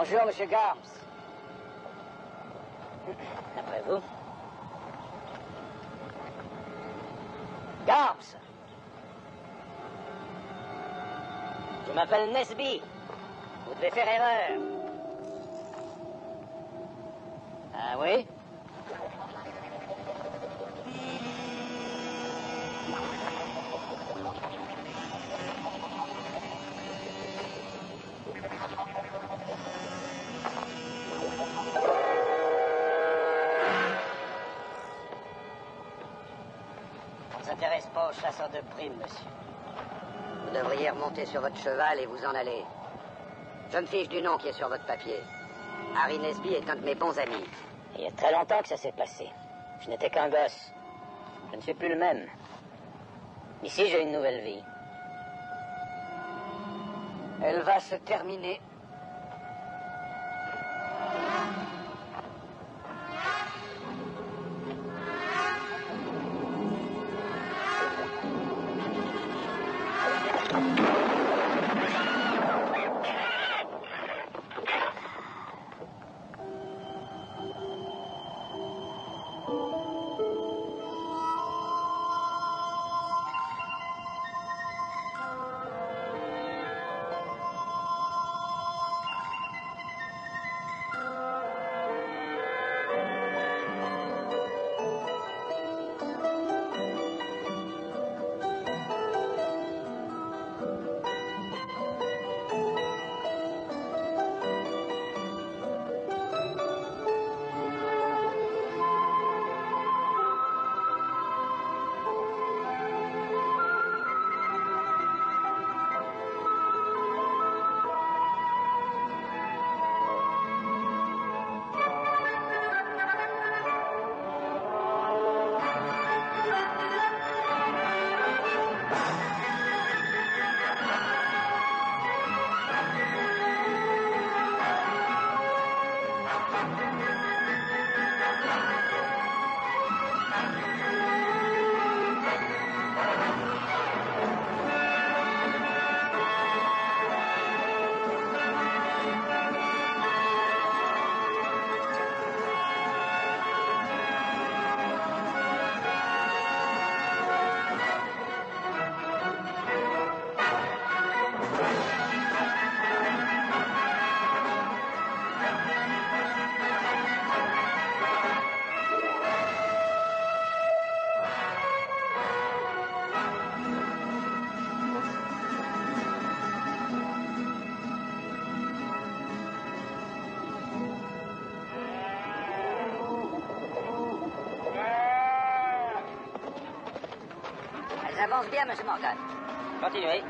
Bonjour, monsieur Garms. Après vous. Garms. Je m'appelle Nesby. Vous devez faire erreur. Ah oui? On ne s'intéresse pas aux chasseurs de primes, monsieur. Vous devriez remonter sur votre cheval et vous en aller. Je me fiche du nom qui est sur votre papier. Harry Nesby est un de mes bons amis. Il y a très longtemps que ça s'est passé. Je n'étais qu'un gosse. Je ne suis plus le même. Ici, j'ai une nouvelle vie. Elle va se terminer. Avance bien, monsieur Morgan. Continuez.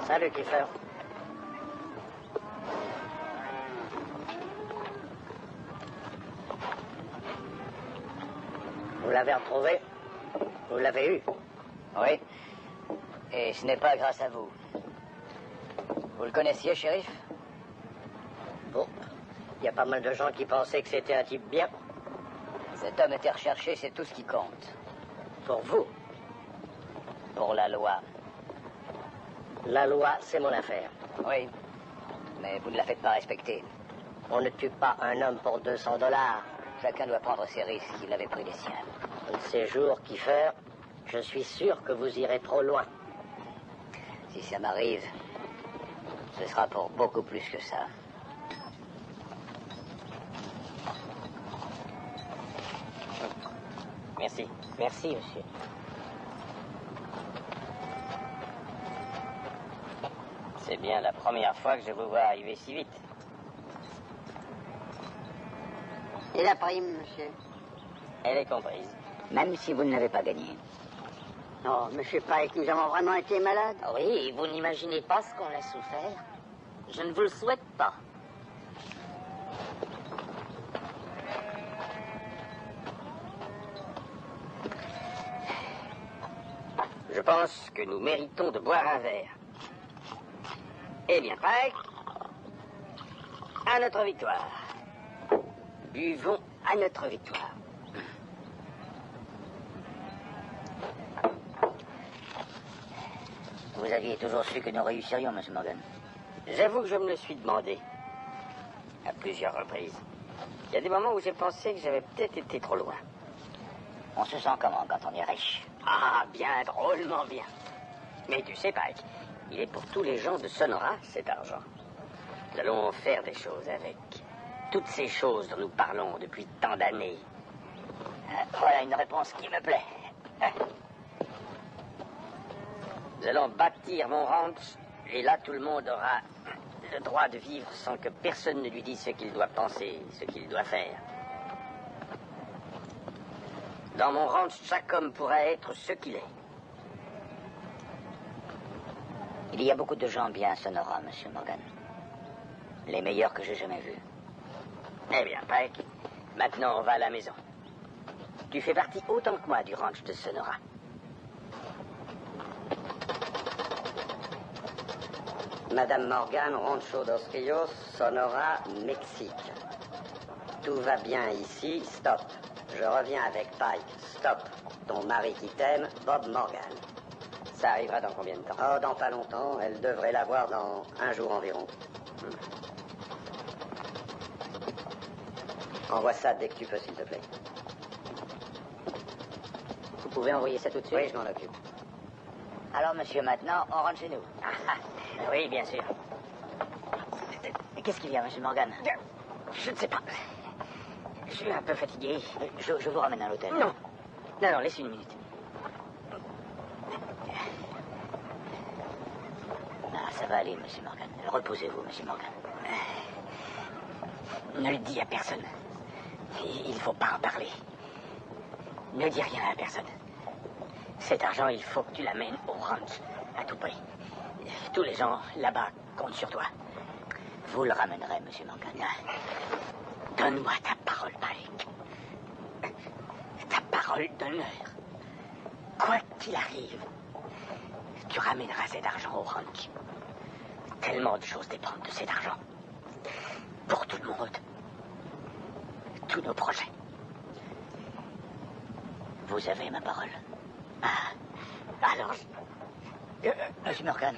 Salut, Kiefer. Vous l'avez retrouvé? Vous l'avez eu? Oui. Et ce n'est pas grâce à vous. Vous le connaissiez, shérif? Bon. Il y a pas mal de gens qui pensaient que c'était un type bien. Cet homme était recherché, c'est tout ce qui compte. Pour vous. pour la loi. La loi, c'est mon affaire. Oui, mais vous ne la faites pas respecter. On ne tue pas un homme pour 200 $. Chacun doit prendre ses risques. Il avait pris les siens. Un de ces jours, Kiefer, je suis sûr que vous irez trop loin. Si ça m'arrive, ce sera pour beaucoup plus que ça. Merci. Merci, monsieur. C'est bien la première fois que je vous vois arriver si vite. Et la prime, monsieur? Elle est comprise. Même si vous ne l'avez pas gagnée. Oh, monsieur Pike, nous avons vraiment été malades. Oui, vous n'imaginez pas ce qu'on a souffert. Je ne vous le souhaite pas. Je pense que nous méritons de boire un verre. Eh bien, Pike, à notre victoire. Buvons à notre victoire. Vous aviez toujours su que nous réussirions, M. Morgan. J'avoue que je me le suis demandé. À plusieurs reprises. Il y a des moments où j'ai pensé que j'avais peut-être été trop loin. On se sent comment quand on est riche? Ah, bien, drôlement bien. Mais tu sais, Pike, il est pour tous les gens de Sonora, cet argent. Nous allons faire des choses avec. Toutes ces choses dont nous parlons depuis tant d'années. Voilà une réponse qui me plaît. Nous allons bâtir mon ranch, et là, tout le monde aura le droit de vivre sans que personne ne lui dise ce qu'il doit penser, ce qu'il doit faire. Dans mon ranch, chaque homme pourra être ce qu'il est. Il y a beaucoup de gens bien à Sonora, M. Morgan. Les meilleurs que j'ai jamais vus. Eh bien, Pike, maintenant on va à la maison. Tu fais partie autant que moi du ranch de Sonora. Madame Morgan, Rancho dos Rios, Sonora, Mexique. Tout va bien ici, stop. Je reviens avec Pike, stop. Ton mari qui t'aime, Bob Morgan. Ça arrivera dans combien de temps? Oh, dans pas longtemps. Elle devrait l'avoir dans un jour environ. Envoie ça dès que tu peux, s'il te plaît. Vous pouvez envoyer ça tout de suite? Oui, je m'en occupe. Alors, monsieur, maintenant, on rentre chez nous. Oui, bien sûr. Qu'est-ce qu'il y a, M. Morgan? Je ne sais pas. Je suis un peu fatigué. Je vous ramène à l'hôtel. Non. Non, laisse une minute. Ah, ça va aller, M. Morgan. Reposez-vous, M. Morgan. Ne le dis à personne. Il ne faut pas en parler. Ne dis rien à personne. Cet argent, il faut que tu l'amènes au ranch, à tout prix. Tous les gens là-bas comptent sur toi. Vous le ramènerez, M. Morgan. Donne-moi ta parole, Pike. Ta parole d'honneur. Quoi qu'il arrive, tu ramèneras cet argent au ranch. Tellement de choses dépendent de cet argent. Pour tout le monde. Tous nos projets. Vous avez ma parole. Ah, alors... Monsieur Morgan.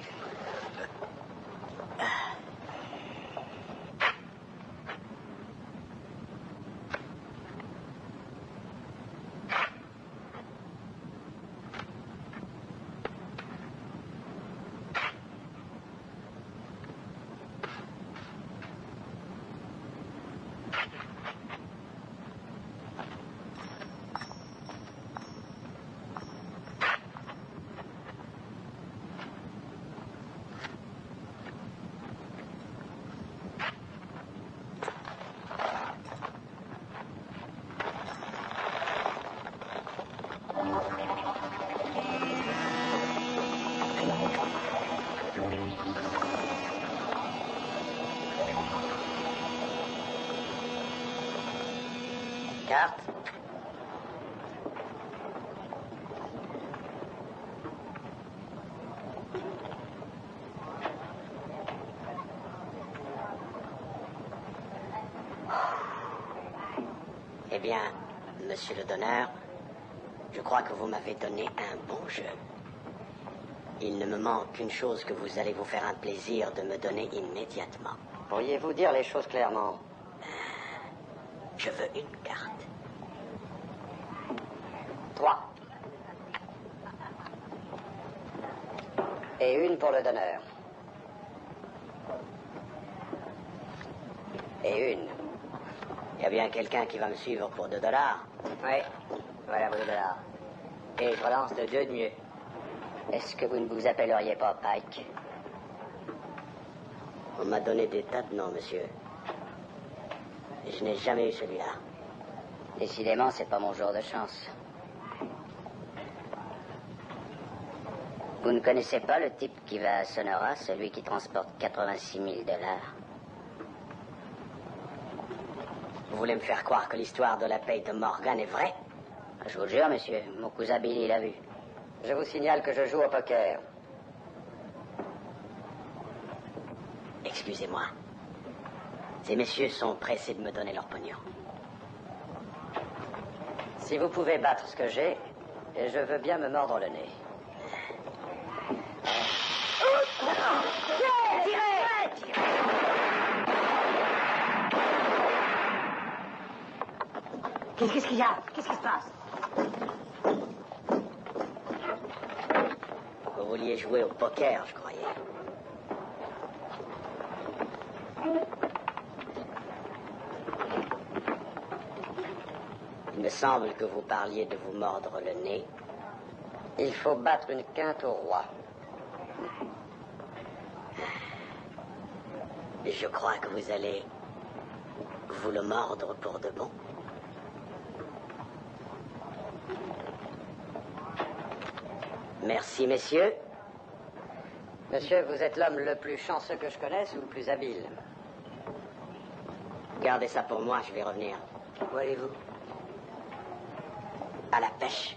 Carte. Eh bien, monsieur le donneur, je crois que vous m'avez donné un bon jeu. Il ne me manque qu'une chose que vous allez vous faire un plaisir de me donner immédiatement. Pourriez-vous dire les choses clairement? Je veux une carte. 3. Et une pour le donneur. Et une. Il y a bien quelqu'un qui va me suivre pour $2. Oui, voilà vos $2. Et je relance de 2 de mieux. Est-ce que vous ne vous appelleriez pas Pike? On m'a donné des tas de noms, monsieur. Et je n'ai jamais eu celui-là. Décidément, c'est pas mon jour de chance. Vous ne connaissez pas le type qui va à Sonora, celui qui transporte 86 000 $? Vous voulez me faire croire que l'histoire de la paye de Morgan est vraie? Je vous le jure, monsieur, mon cousin Billy l'a vu. Je vous signale que je joue au poker. Excusez-moi. Ces messieurs sont pressés de me donner leur pognon. Si vous pouvez battre ce que j'ai, je veux bien me mordre le nez. Tirez! Qu'est-ce qu'il y a? Qu'est-ce qui se passe? Vous vouliez jouer au poker, je croyais. Il me semble que vous parliez de vous mordre le nez. Il faut battre une quinte au roi. Je crois que vous allez vous le mordre pour de bon. Merci, messieurs. Monsieur, vous êtes l'homme le plus chanceux que je connaisse ou le plus habile? Gardez ça pour moi, je vais revenir. Où allez-vous? À la pêche.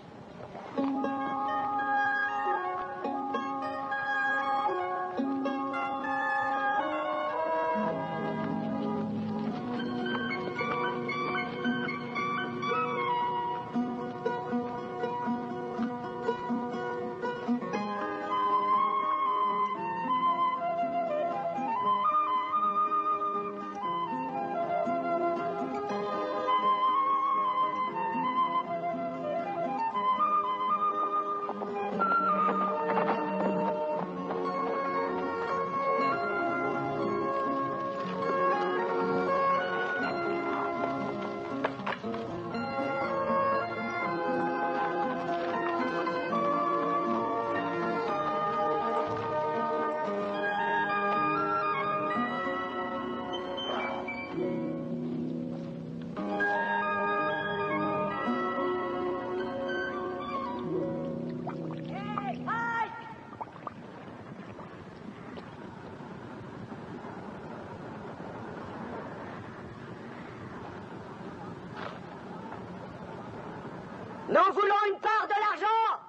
Nous voulons une part de l'argent!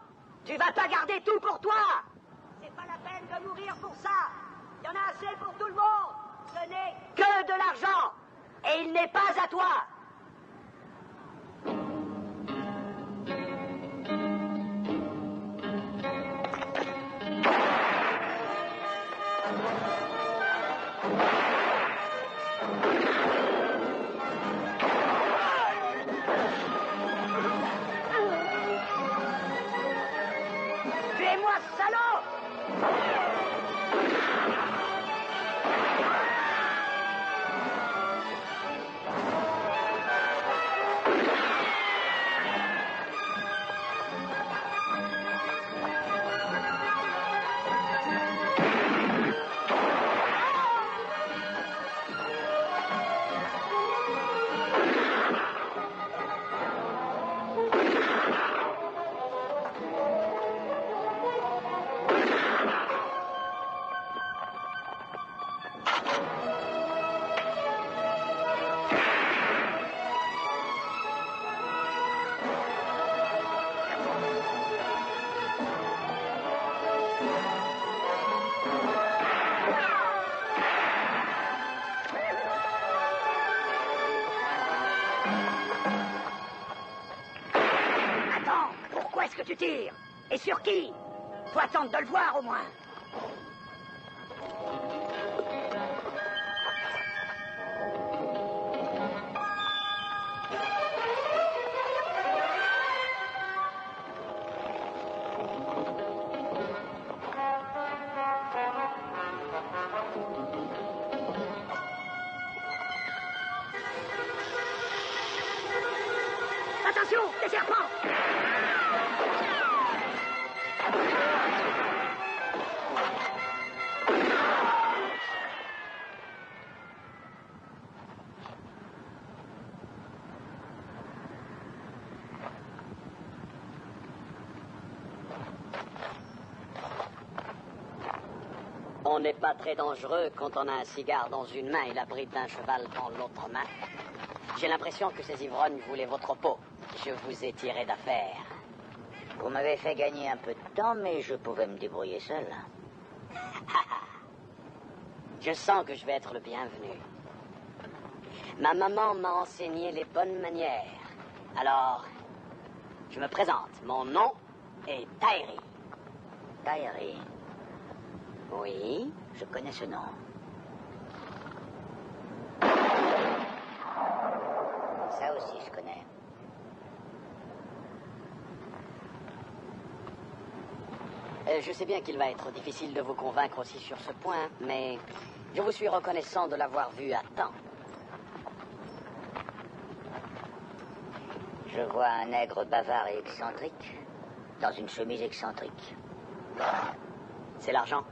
Tu vas pas garder tout pour toi! C'est pas la peine de mourir pour ça! Il y en a assez pour tout le monde! Ce n'est que de l'argent! Et il n'est pas à toi! Tuez-moi, salaud! Attends, pourquoi est-ce que tu tires? Et sur qui? Faut attendre de le voir, au moins. Attention, des serpents! On n'est pas très dangereux quand on a un cigare dans une main et la bride d'un cheval dans l'autre main. J'ai l'impression que ces ivrognes voulaient votre peau. Je vous ai tiré d'affaire. Vous m'avez fait gagner un peu de temps, mais je pouvais me débrouiller seul. Je sens que je vais être le bienvenu. Ma maman m'a enseigné les bonnes manières. Alors, je me présente. Mon nom est Tyree. Tyree. Oui? Je connais ce nom. Ça aussi, je connais. Je sais bien qu'il va être difficile de vous convaincre aussi sur ce point, mais je vous suis reconnaissant de l'avoir vu à temps. Je vois un nègre bavard et excentrique, dans une chemise excentrique. C'est l'argent.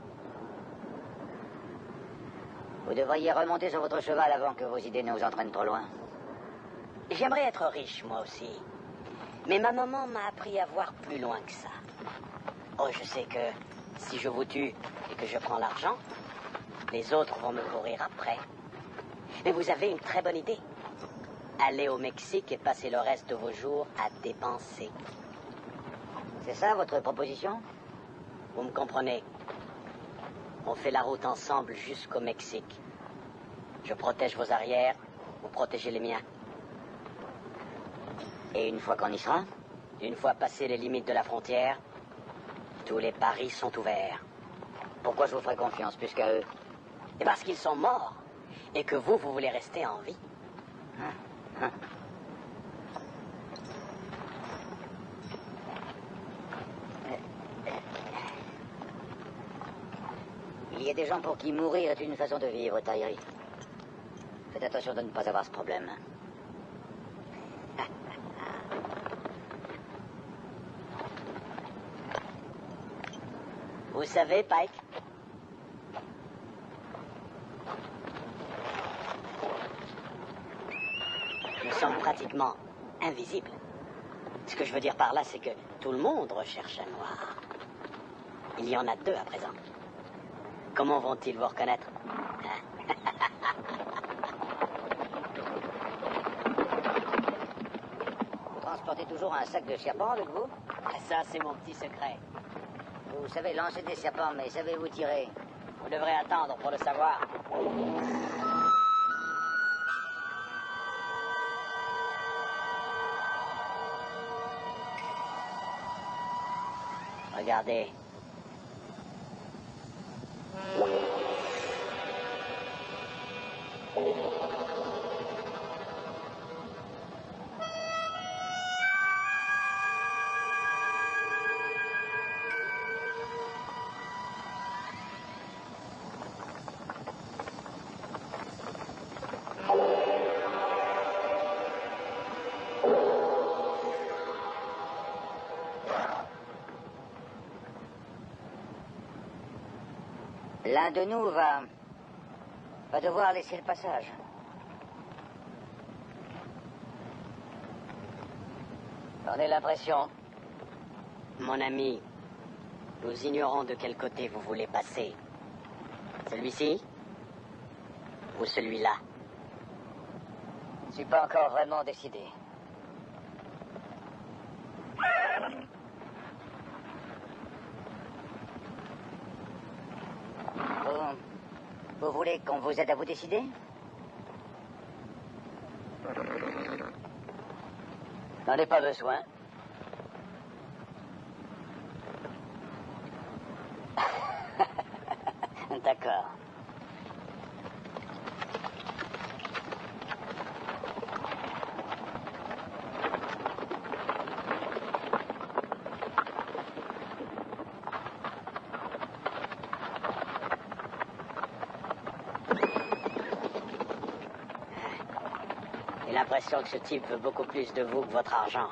Vous devriez remonter sur votre cheval avant que vos idées ne vous entraînent trop loin. J'aimerais être riche, moi aussi. Mais ma maman m'a appris à voir plus loin que ça. Oh, je sais que si je vous tue et que je prends l'argent, les autres vont me courir après. Mais vous avez une très bonne idée. Allez au Mexique et passez le reste de vos jours à dépenser. C'est ça, votre proposition? Vous me comprenez? On fait la route ensemble jusqu'au Mexique. Je protège vos arrières, vous protégez les miens. Et une fois qu'on y sera? Une fois passé les limites de la frontière, tous les paris sont ouverts. Pourquoi je vous ferai confiance plus qu'à eux? Et parce qu'ils sont morts, et que vous voulez rester en vie. Il y a des gens pour qui mourir est une façon de vivre, Tyree. Faites attention de ne pas avoir ce problème. Vous savez, Pike, nous sommes pratiquement invisibles. Ce que je veux dire par là, c'est que tout le monde recherche un noir. Il y en a 2 à présent. Comment vont-ils vous reconnaître? Vous transportez toujours un sac de serpents avec vous? Ça, c'est mon petit secret. Vous savez lancer des serpents, mais savez-vous tirer? Vous devrez attendre pour le savoir. Regardez. L'un de nous va devoir laisser le passage. J'en ai l'impression. Mon ami, nous ignorons de quel côté vous voulez passer. Celui-ci ou celui-là? Je ne suis pas encore vraiment décidé. Vous voulez qu'on vous aide à vous décider? N'en ai pas besoin. D'accord. J'ai l'impression que ce type veut beaucoup plus de vous que votre argent.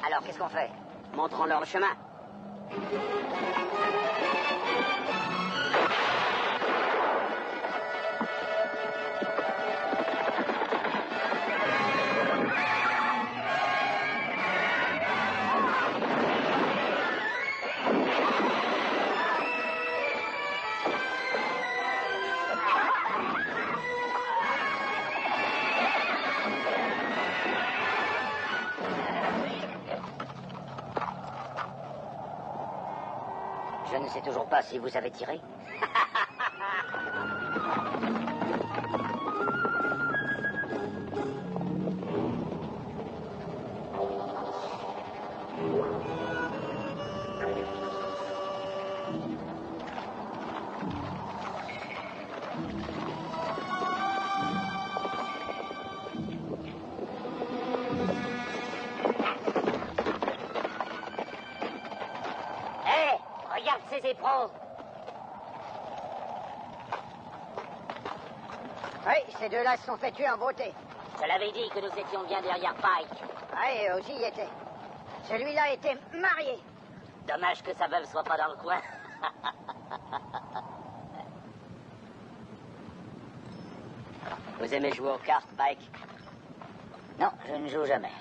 Alors, qu'est-ce qu'on fait? Montrons-leur le chemin. Je ne sais toujours pas si vous avez tiré. Regarde ces éperons. Oui, ces deux-là se sont fait tuer en beauté. Je l'avais dit que nous étions bien derrière Pike. Oui, aussi y était. Celui-là était marié. Dommage que sa veuve soit pas dans le coin. Vous aimez jouer aux cartes, Pike? Non, je ne joue jamais.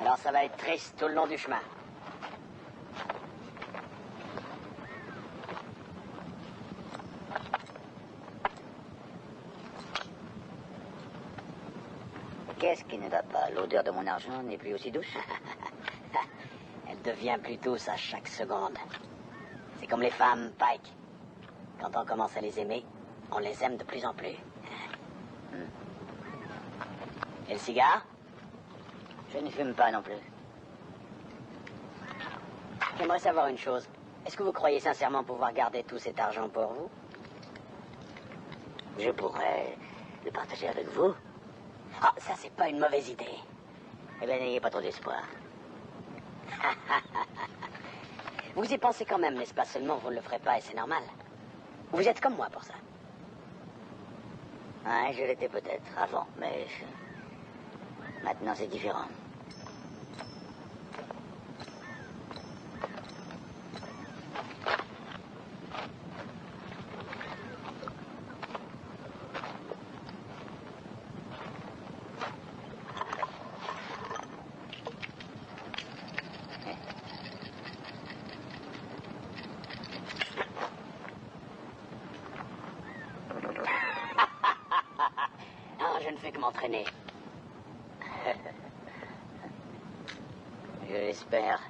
Alors ça va être triste tout le long du chemin. Qu'est-ce qui ne va pas? L'odeur de mon argent n'est plus aussi douce? Elle devient plus douce à chaque seconde. C'est comme les femmes, Pike. Quand on commence à les aimer, on les aime de plus en plus. Et le cigare? Je ne fume pas non plus. J'aimerais savoir une chose. Est-ce que vous croyez sincèrement pouvoir garder tout cet argent pour vous? Je pourrais le partager avec vous. Ah, ça, c'est pas une mauvaise idée. Eh bien, n'ayez pas trop d'espoir. Vous y pensez quand même, n'est-ce pas? Seulement, vous ne le ferez pas et c'est normal. Vous êtes comme moi pour ça. Ouais, je l'étais peut-être avant, mais... Maintenant, c'est différent. Non, je ne fais que m'entraîner. Je l'espère.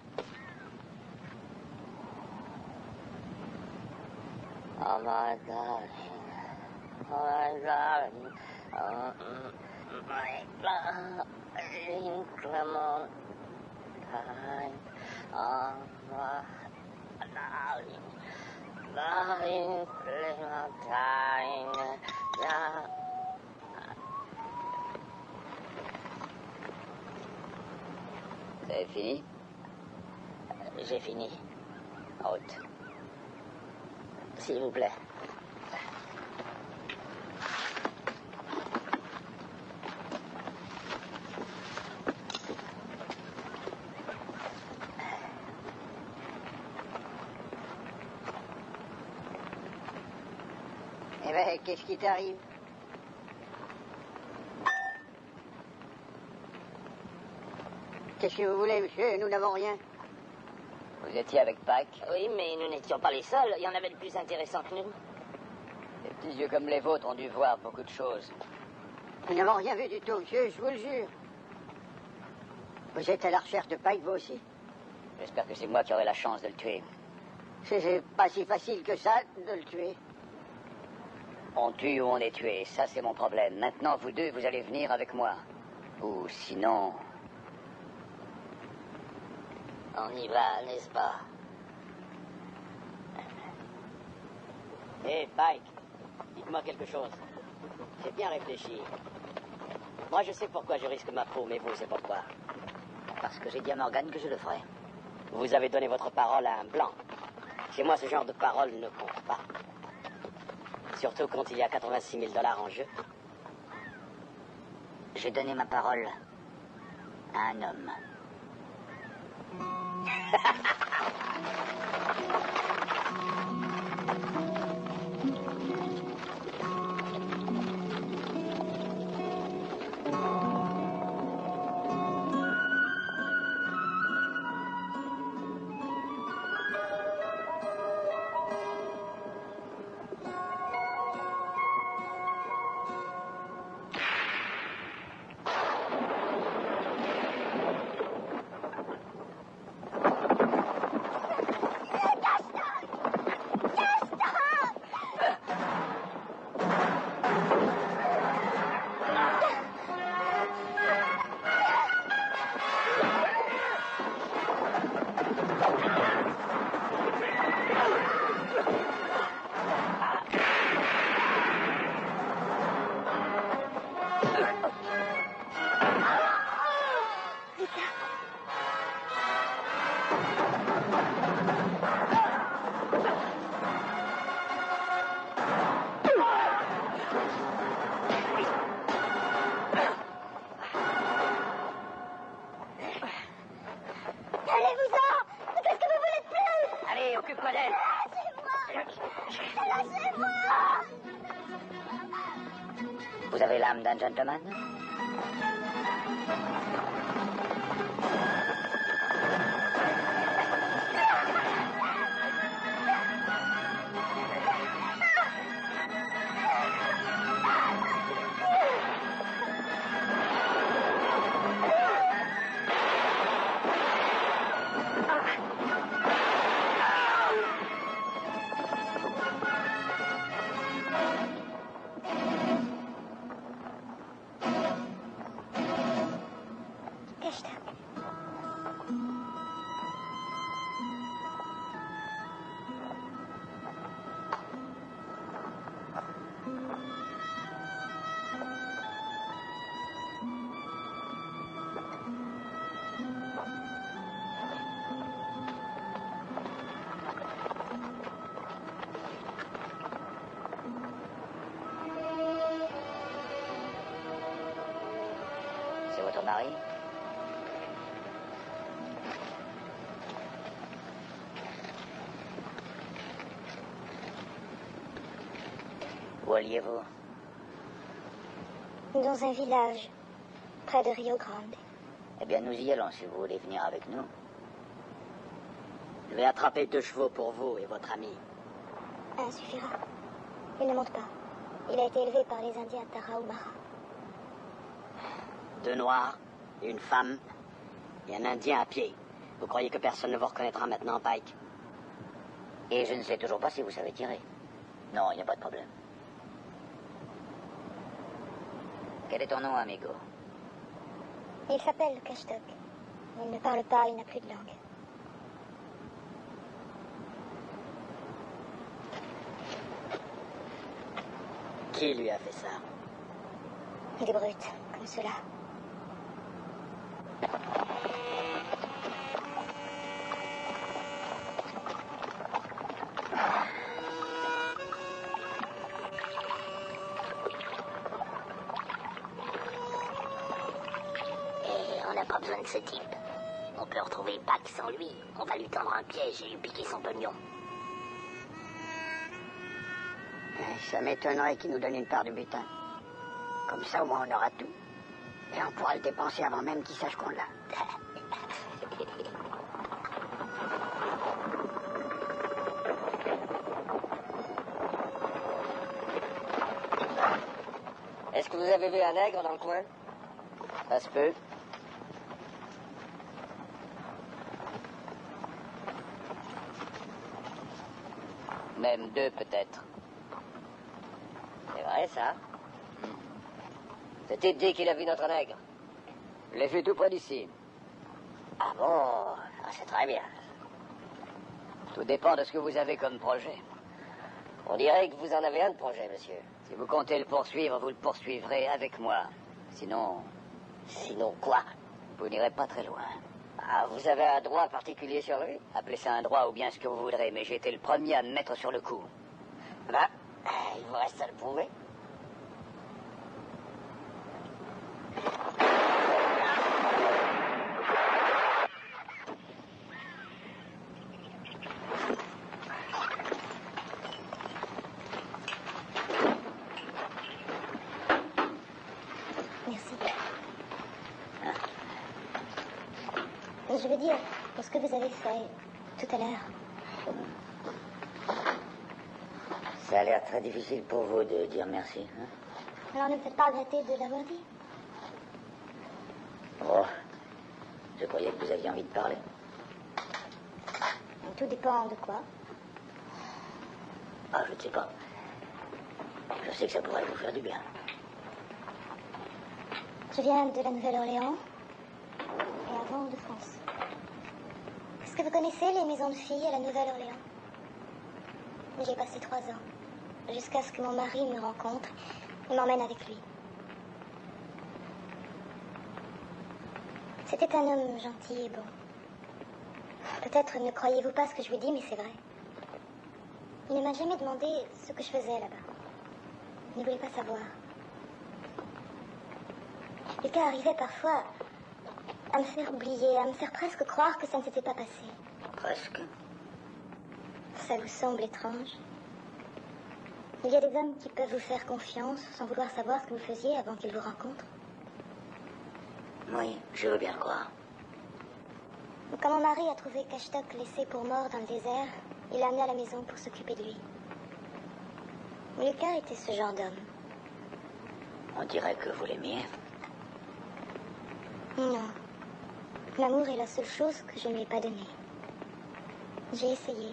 my darling. Oh, my darling. Oh, my darling Clementine. Oh, my darling. Darling Clementine. Vous avez fini? J'ai fini. En route. S'il vous plaît. Eh ben, qu'est-ce qui t'arrive? Qu'est-ce que vous voulez, monsieur? Nous n'avons rien. Vous étiez avec Pike? Oui, mais nous n'étions pas les seuls. Il y en avait de plus intéressants que nous. Les petits yeux comme les vôtres ont dû voir beaucoup de choses. Nous n'avons rien vu du tout, monsieur, je vous le jure. Vous êtes à la recherche de Pike, vous aussi? J'espère que c'est moi qui aurai la chance de le tuer. C'est pas si facile que ça, de le tuer. On tue ou on est tué, ça c'est mon problème. Maintenant, vous deux, vous allez venir avec moi. Ou sinon... On y va, n'est-ce pas? Hé, Pike, dites-moi quelque chose. J'ai bien réfléchi. Moi, je sais pourquoi je risque ma peau, mais vous, c'est pourquoi. Parce que j'ai dit à Morgan que je le ferai. Vous avez donné votre parole à un blanc. Chez moi, ce genre de parole ne compte pas. Surtout quand il y a 86 000 $ en jeu. J'ai donné ma parole à un homme. Vous avez l'âme d'un gentleman? C'est votre mari? Où alliez-vous? Dans un village, près de Rio Grande. Eh bien, nous y allons si vous voulez venir avec nous. Je vais attraper 2 chevaux pour vous et votre ami. Un suffira. Il ne monte pas. Il a été élevé par les Indiens Tarahumara. 2 noirs, une femme et un Indien à pied. Vous croyez que personne ne vous reconnaîtra maintenant, Pike? Et je ne sais toujours pas si vous savez tirer. Non, il n'y a pas de problème. Quel est ton nom, amigo? Il s'appelle Kashtok. Il ne parle pas, il n'a plus de langue. Qui lui a fait ça? Des brutes, comme cela. Et on n'a pas besoin de ce type. On peut retrouver Pac sans lui. On va lui tendre un piège et lui piquer son pognon. Ça m'étonnerait qu'il nous donne une part du butin. Comme ça, au moins, on aura tout. Et on pourra le dépenser avant même qu'il sache qu'on l'a. Est-ce que vous avez vu un nègre dans le coin? Ça se peut. Même deux, peut-être. C'est vrai, ça? Ce type dit qu'il a vu notre nègre. Je l'ai vu tout près d'ici. Ah bon? Ah, c'est très bien. Tout dépend de ce que vous avez comme projet. On dirait que vous en avez un de projet, monsieur. Si vous comptez le poursuivre, vous le poursuivrez avec moi. Sinon... Sinon quoi? Vous n'irez pas très loin. Ah, vous avez un droit particulier sur lui? Appelez ça un droit ou bien ce que vous voudrez, mais j'ai été le premier à me mettre sur le coup. Bah, il vous reste à le prouver. Merci. Je veux dire, pour ce que vous avez fait tout à l'heure. Ça a l'air très difficile pour vous de dire merci, hein? Alors ne me faites pas regretter de l'avoir dit. Oh, je croyais que vous aviez envie de parler. Tout dépend de quoi. Ah, je ne sais pas. Je sais que ça pourrait vous faire du bien. Je viens de la Nouvelle-Orléans et avant de France. Est-ce que vous connaissez les maisons de filles à la Nouvelle-Orléans? J'y ai passé 3 ans, jusqu'à ce que mon mari me rencontre et m'emmène avec lui. C'était un homme gentil et bon. Peut-être ne croyez-vous pas ce que je vous dis, mais c'est vrai. Il ne m'a jamais demandé ce que je faisais là-bas. Il ne voulait pas savoir. Lucas arrivait parfois à me faire oublier, à me faire presque croire que ça ne s'était pas passé. Presque. Ça vous semble étrange? Il y a des hommes qui peuvent vous faire confiance sans vouloir savoir ce que vous faisiez avant qu'ils vous rencontrent. Oui, je veux bien le croire. Quand mon mari a trouvé Kashtok laissé pour mort dans le désert, il l'a amené à la maison pour s'occuper de lui. Lucas était ce genre d'homme. On dirait que vous l'aimiez. Non. L'amour est la seule chose que je ne lui ai pas donnée. J'ai essayé,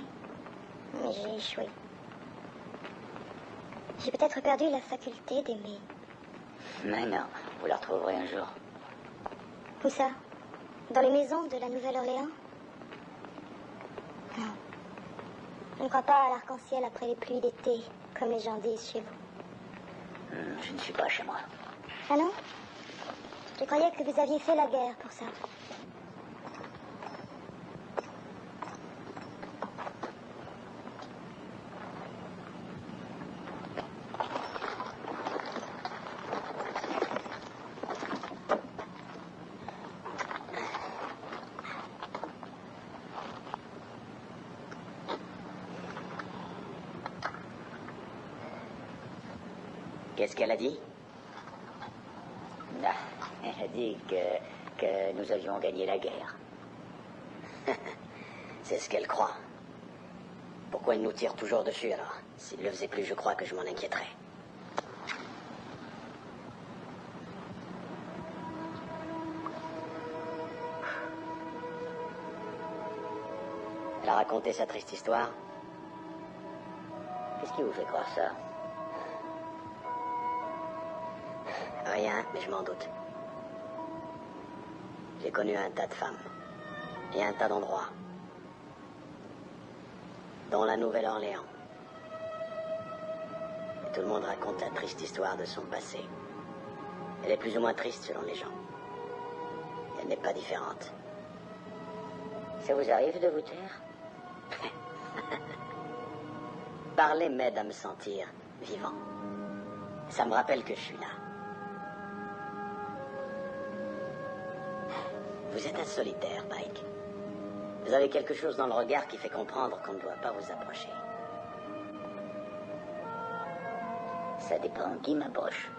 mais j'ai échoué. J'ai peut-être perdu la faculté d'aimer. Mais non, vous la retrouverez un jour. Où ça? Dans les maisons de la Nouvelle-Orléans? Non. Je ne crois pas à l'arc-en-ciel après les pluies d'été, comme les gens disent chez vous. Je ne suis pas chez moi. Ah non? Je croyais que vous aviez fait la guerre pour ça. Qu'est-ce qu'elle a dit? Ah, elle a dit que nous avions gagné la guerre. C'est ce qu'elle croit. Pourquoi il nous tire toujours dessus alors? S'il ne le faisait plus, je crois que je m'en inquiéterais. Elle a raconté sa triste histoire. Qu'est-ce qui vous fait croire ça? Rien, mais je m'en doute. J'ai connu un tas de femmes. Et un tas d'endroits. Dont la Nouvelle-Orléans. Et tout le monde raconte la triste histoire de son passé. Elle est plus ou moins triste selon les gens. Elle n'est pas différente. Ça vous arrive de vous taire? Parler m'aide à me sentir vivant. Ça me rappelle que je suis là. Vous êtes un solitaire, Pike. Vous avez quelque chose dans le regard qui fait comprendre qu'on ne doit pas vous approcher. Ça dépend qui m'approche.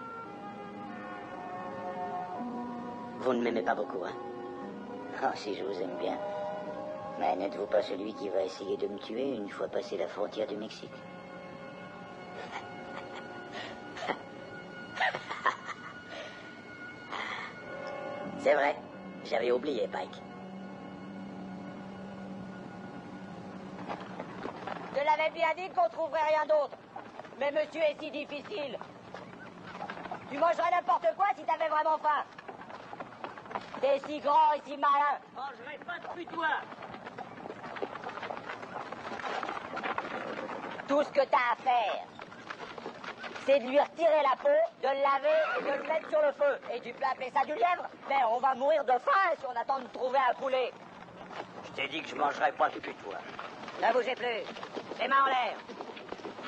Vous ne m'aimez pas beaucoup, hein? Ah, si je vous aime bien. Mais n'êtes-vous pas celui qui va essayer de me tuer une fois passé la frontière du Mexique? C'est vrai, j'avais oublié, Pike. Je l'avais bien dit qu'on trouverait rien d'autre. Mais monsieur est si difficile. Tu mangerais n'importe quoi si t'avais vraiment faim. T'es si grand et si malin. Je mangerai pas de putois. Tout ce que t'as à faire, c'est de lui retirer la peau, de le laver et de le mettre sur le feu. Et tu peux appeler ça du lièvre, mais on va mourir de faim si on attend de trouver un poulet. Je t'ai dit que je mangerais pas de putois. Ne bougez plus. Les mains en l'air.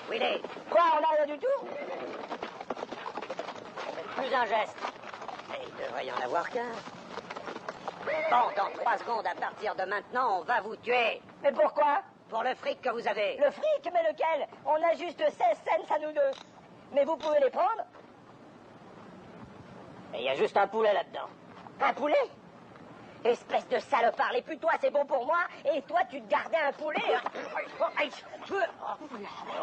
Où il est? Quoi, on n'a rien du tout? Faites plus un geste. Mais il devrait y en avoir qu'un. Bon, dans 3 secondes, à partir de maintenant, on va vous tuer. Mais pourquoi? Pour le fric que vous avez. Le fric? Mais lequel? On a juste 16 cents à nous deux. Mais vous pouvez les prendre? Et il y a juste un poulet là-dedans. Un poulet? Espèce de salopard, les putois, c'est bon pour moi, et toi, tu te gardais un poulet?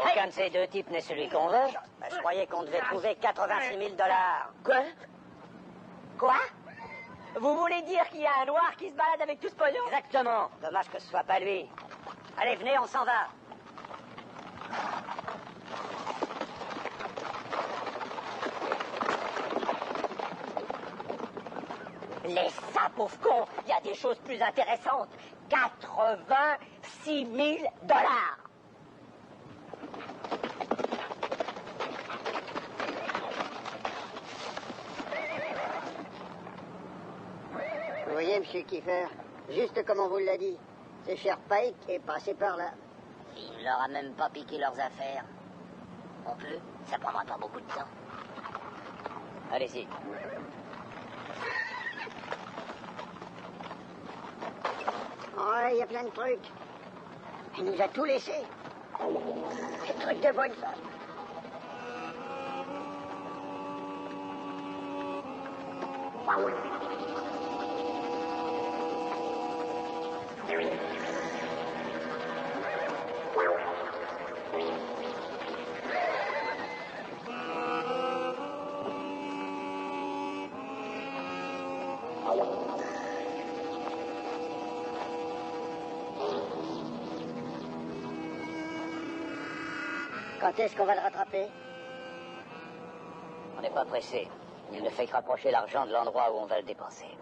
Aucun de ces deux types n'est celui qu'on veut. Je croyais qu'on devait trouver 86 000 $. Quoi? Quoi? Vous voulez dire qu'il y a un noir qui se balade avec tout ce pognon? Exactement. Dommage que ce soit pas lui. Allez, venez, on s'en va. Laisse ça, pauvre con. Il y a des choses plus intéressantes. 86 000 $. Vous voyez, monsieur Kiefer, juste comme on vous l'a dit, ce cher Pike est passé par là. Il ne leur a même pas piqué leurs affaires. On peut, ça prendra pas beaucoup de temps. Allez-y. Oh, il y a plein de trucs. Il nous a tout laissé. Des trucs de bonne femme. Quand est-ce qu'on va le rattraper? On n'est pas pressé. Il ne fait que rapprocher l'argent de l'endroit où on va le dépenser.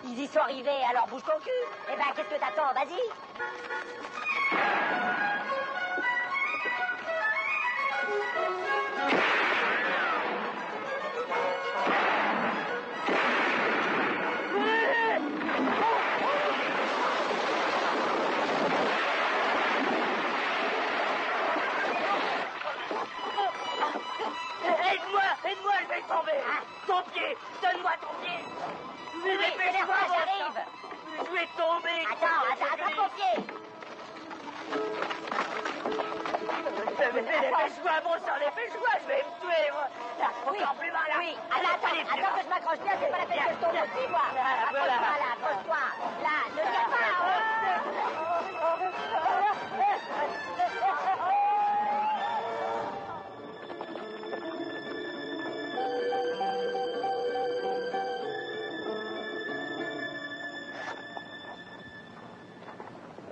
Ils y sont arrivés, alors bouge ton cul. Eh ben, qu'est-ce que t'attends? Vas-y. Aide-moi, je vais tomber. Ton pied, donne-moi ton pied. Mais dépêche-moi, j'arrive. Je vais tomber. Attends, attrape ton pied. Mais dépêche-moi, bon sang, dépêche-moi, je vais me tuer, moi. Là, encore plus mal, là. Oui, attends que je m'accroche bien, c'est pas la peine que je tombe aussi, moi. Accroche-toi, là, accroche-toi. Là, ne viens pas.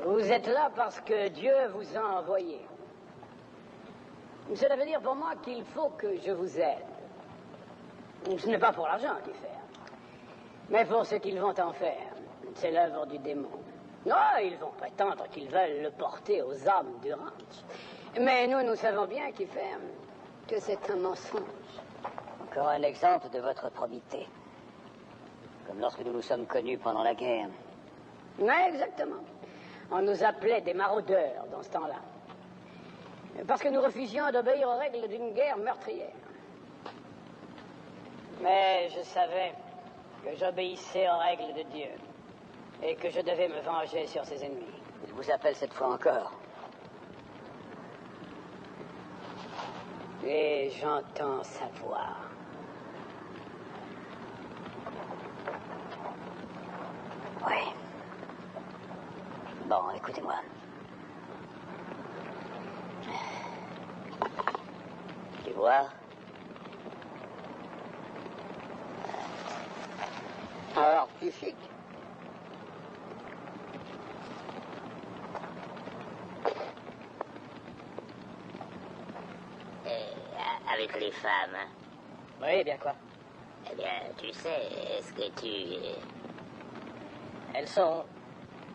Vous êtes là parce que Dieu vous a envoyé. Cela veut dire pour moi qu'il faut que je vous aide. Ce n'est pas pour l'argent qu'il fait, mais pour ce qu'ils vont en faire. C'est l'œuvre du démon. Non, ils vont prétendre qu'ils veulent le porter aux âmes du ranch. Mais nous savons bien qu'il fait que c'est un mensonge. Encore un exemple de votre probité. Comme lorsque nous nous sommes connus pendant la guerre. Oui, exactement. On nous appelait des maraudeurs dans ce temps-là. Parce que nous refusions d'obéir aux règles d'une guerre meurtrière. Mais je savais que j'obéissais aux règles de Dieu et que je devais me venger sur ses ennemis. Il vous appelle cette fois encore. Et j'entends sa voix. Oui. Bon, écoutez-moi. Tu vois? Alors, plus chic. Avec les femmes, hein? Oui, bien quoi? Eh bien, tu sais, est-ce que tu... Elles sont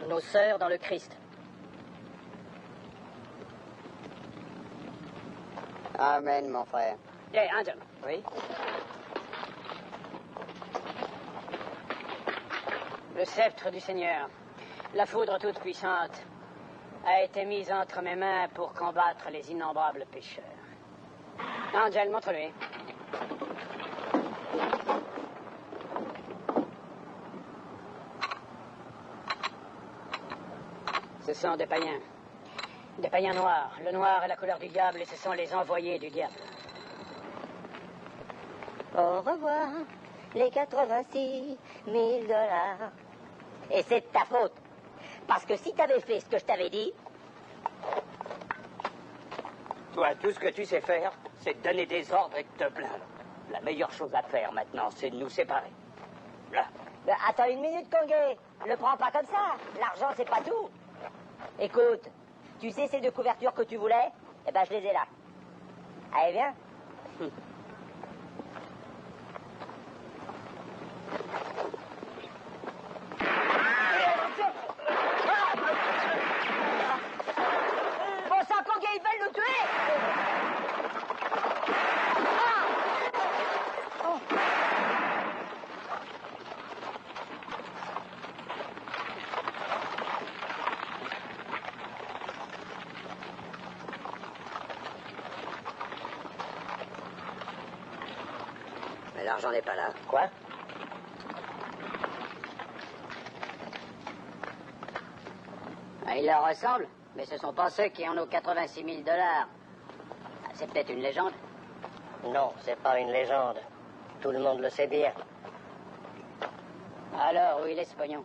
nos sœurs dans le Christ. Amen, mon frère. Eh, Angel. Oui? Le sceptre du Seigneur, la foudre toute puissante, a été mise entre mes mains pour combattre les innombrables pécheurs. Angel, montre-lui. Ce sont des païens. Des païens noirs. Le noir est la couleur du diable et ce sont les envoyés du diable. Au revoir, les 86 000 $. Et c'est de ta faute. Parce que si t'avais fait ce que je t'avais dit... Toi, tout ce que tu sais faire, c'est de donner des ordres et de te plaindre. La meilleure chose à faire maintenant, c'est de nous séparer. Là. Attends une minute, Conguet. Le prends pas comme ça. L'argent, c'est pas tout. Écoute, tu sais ces deux couvertures que tu voulais? Eh ben, je les ai là. Allez, viens. Bon sang, Conguet, ils veulent nous tuer! Mais l'argent n'est pas là. Quoi? Il leur ressemble, mais ce sont pas ceux qui en ont 86 000 $. C'est peut-être une légende. Non, c'est pas une légende. Tout le monde le sait bien. Alors, où il est ce pognon?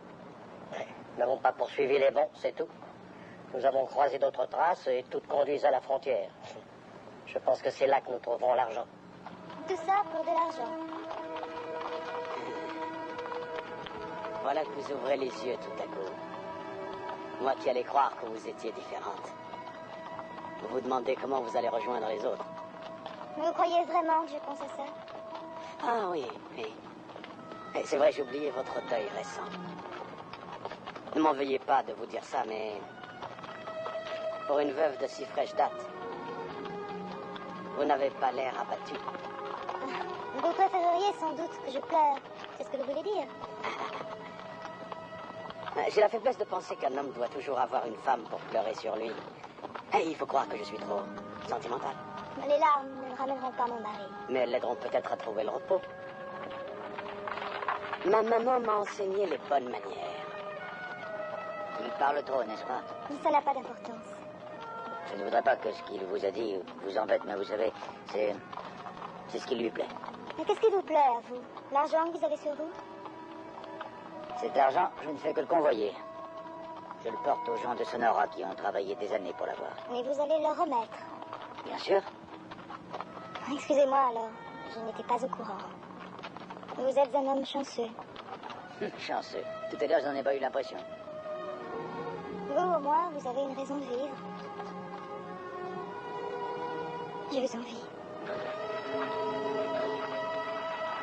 Nous n'avons pas poursuivi les bons, c'est tout. Nous avons croisé d'autres traces et toutes conduisent à la frontière. Je pense que c'est là que nous trouverons l'argent. Tout ça pour de l'argent. Voilà que vous ouvrez les yeux tout à coup. Moi qui allais croire que vous étiez différente. Vous vous demandez comment vous allez rejoindre les autres. Vous croyez vraiment que je pense à ça? Ah oui, oui. C'est vrai, j'ai oublié votre deuil récent. Ne m'en veuillez pas de vous dire ça, mais... pour une veuve de si fraîche date, vous n'avez pas l'air abattu. Vous préféreriez sans doute que je pleure. C'est ce que vous voulez dire? J'ai la faiblesse de penser qu'un homme doit toujours avoir une femme pour pleurer sur lui. Et il faut croire que je suis trop sentimental. Les larmes ne ramèneront pas mon mari. Mais elles l'aideront peut-être à trouver le repos. Ma maman m'a enseigné les bonnes manières. Il parle trop, n'est-ce pas? Ça n'a pas d'importance. Je ne voudrais pas que ce qu'il vous a dit vous embête, mais vous savez, c'est ce qui lui plaît. Mais qu'est-ce qui vous plaît à vous? L'argent que vous avez sur vous? Cet argent, je ne fais que le convoyer. Je le porte aux gens de Sonora qui ont travaillé des années pour l'avoir. Mais vous allez le remettre. Bien sûr. Excusez-moi alors, je n'étais pas au courant. Vous êtes un homme chanceux. Chanceux. Tout à l'heure, je n'en ai pas eu l'impression. Vous, au moins, vous avez une raison de vivre. Je vous envie.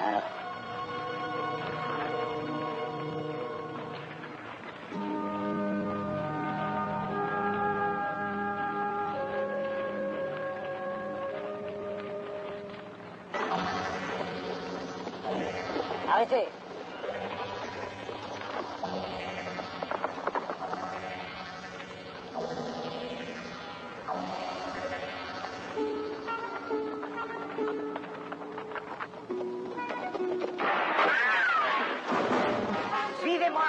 Alors. Arrêtez! Suivez-moi!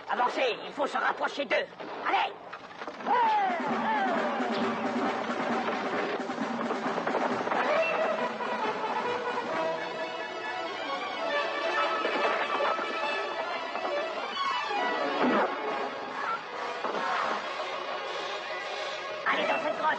Avancez, il faut se rapprocher d'eux. Allez! Allez dans cette grotte!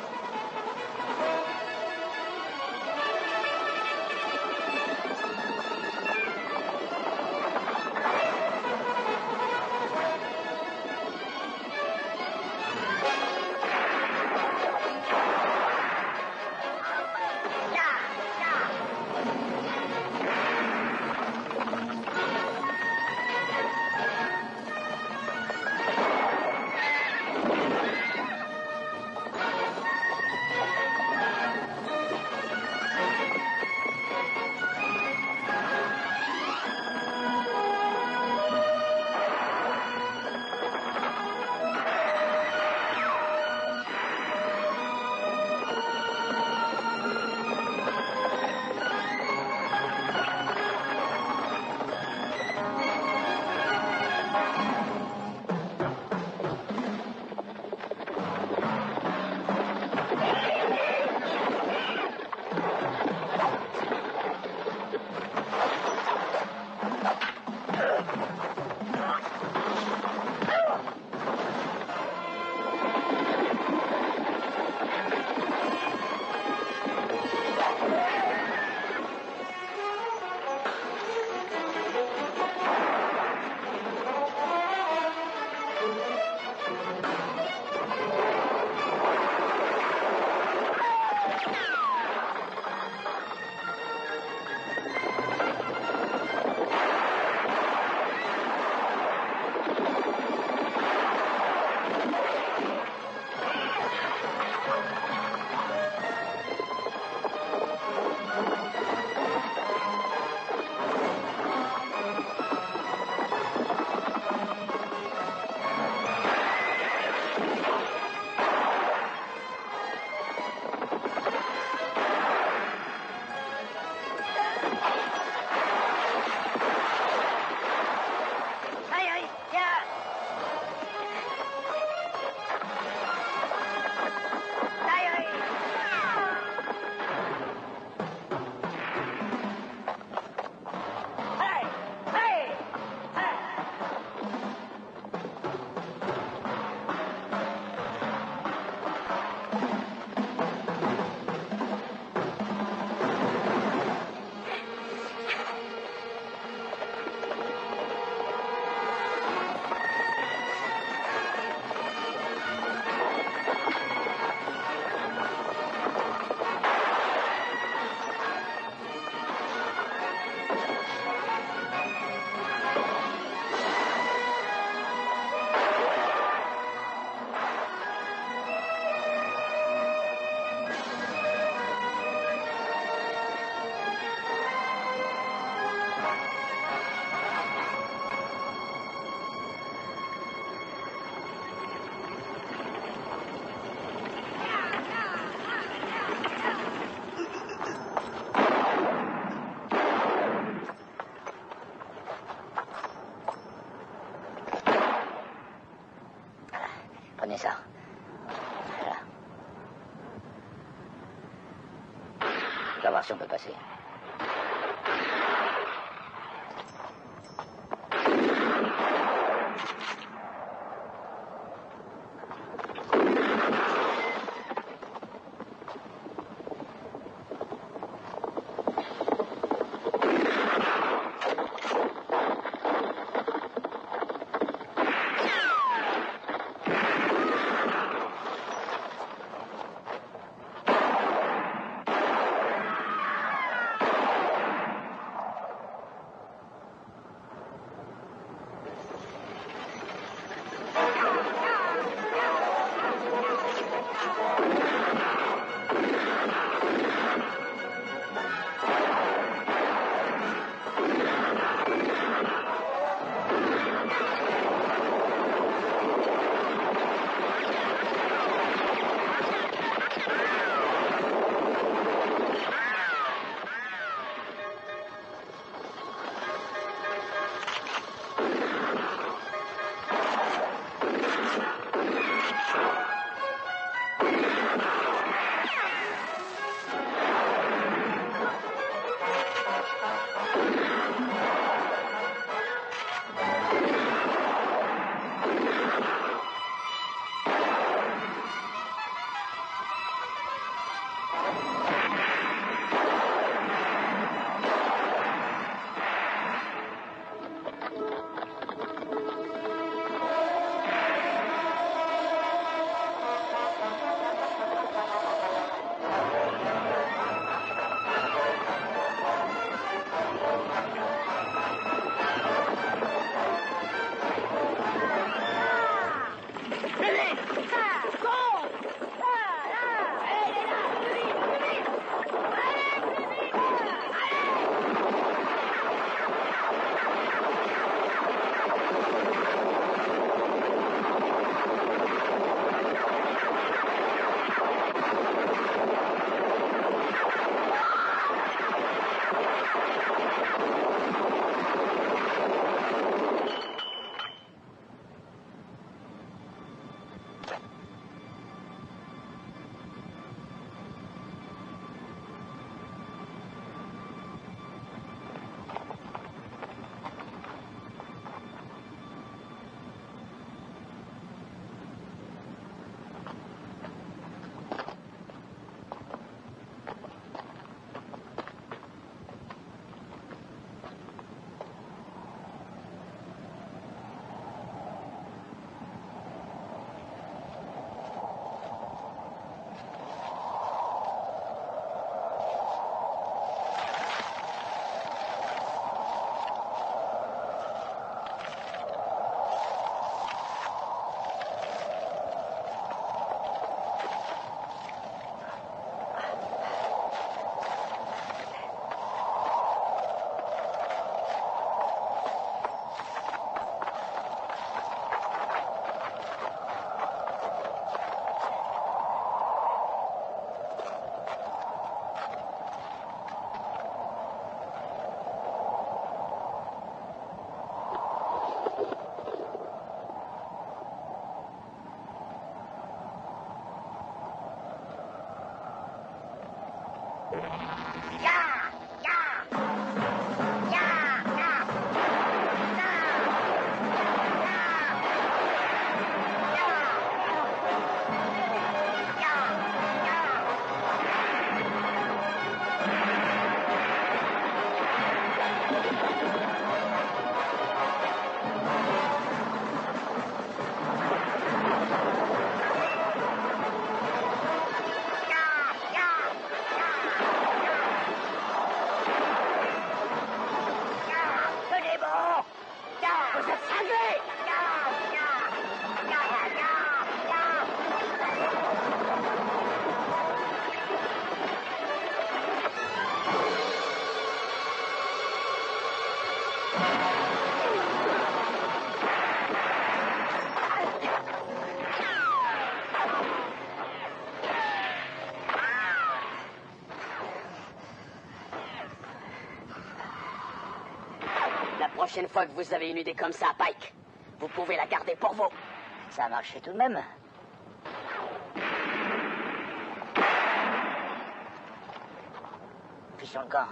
va voir si on peut passer. La prochaine fois que vous avez une idée comme ça, Pike, vous pouvez la garder pour vous. Ça a marché tout de même. position de camp.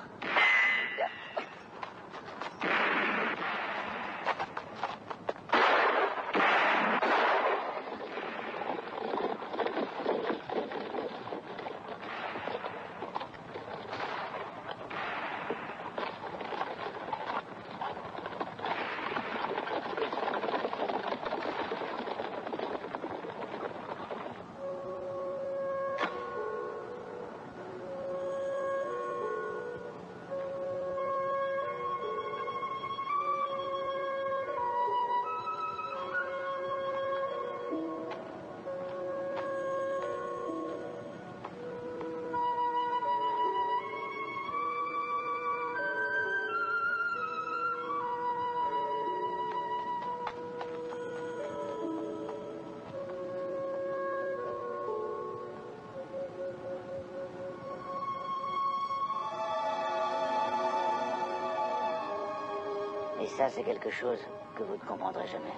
Et ça, c'est quelque chose que vous ne comprendrez jamais.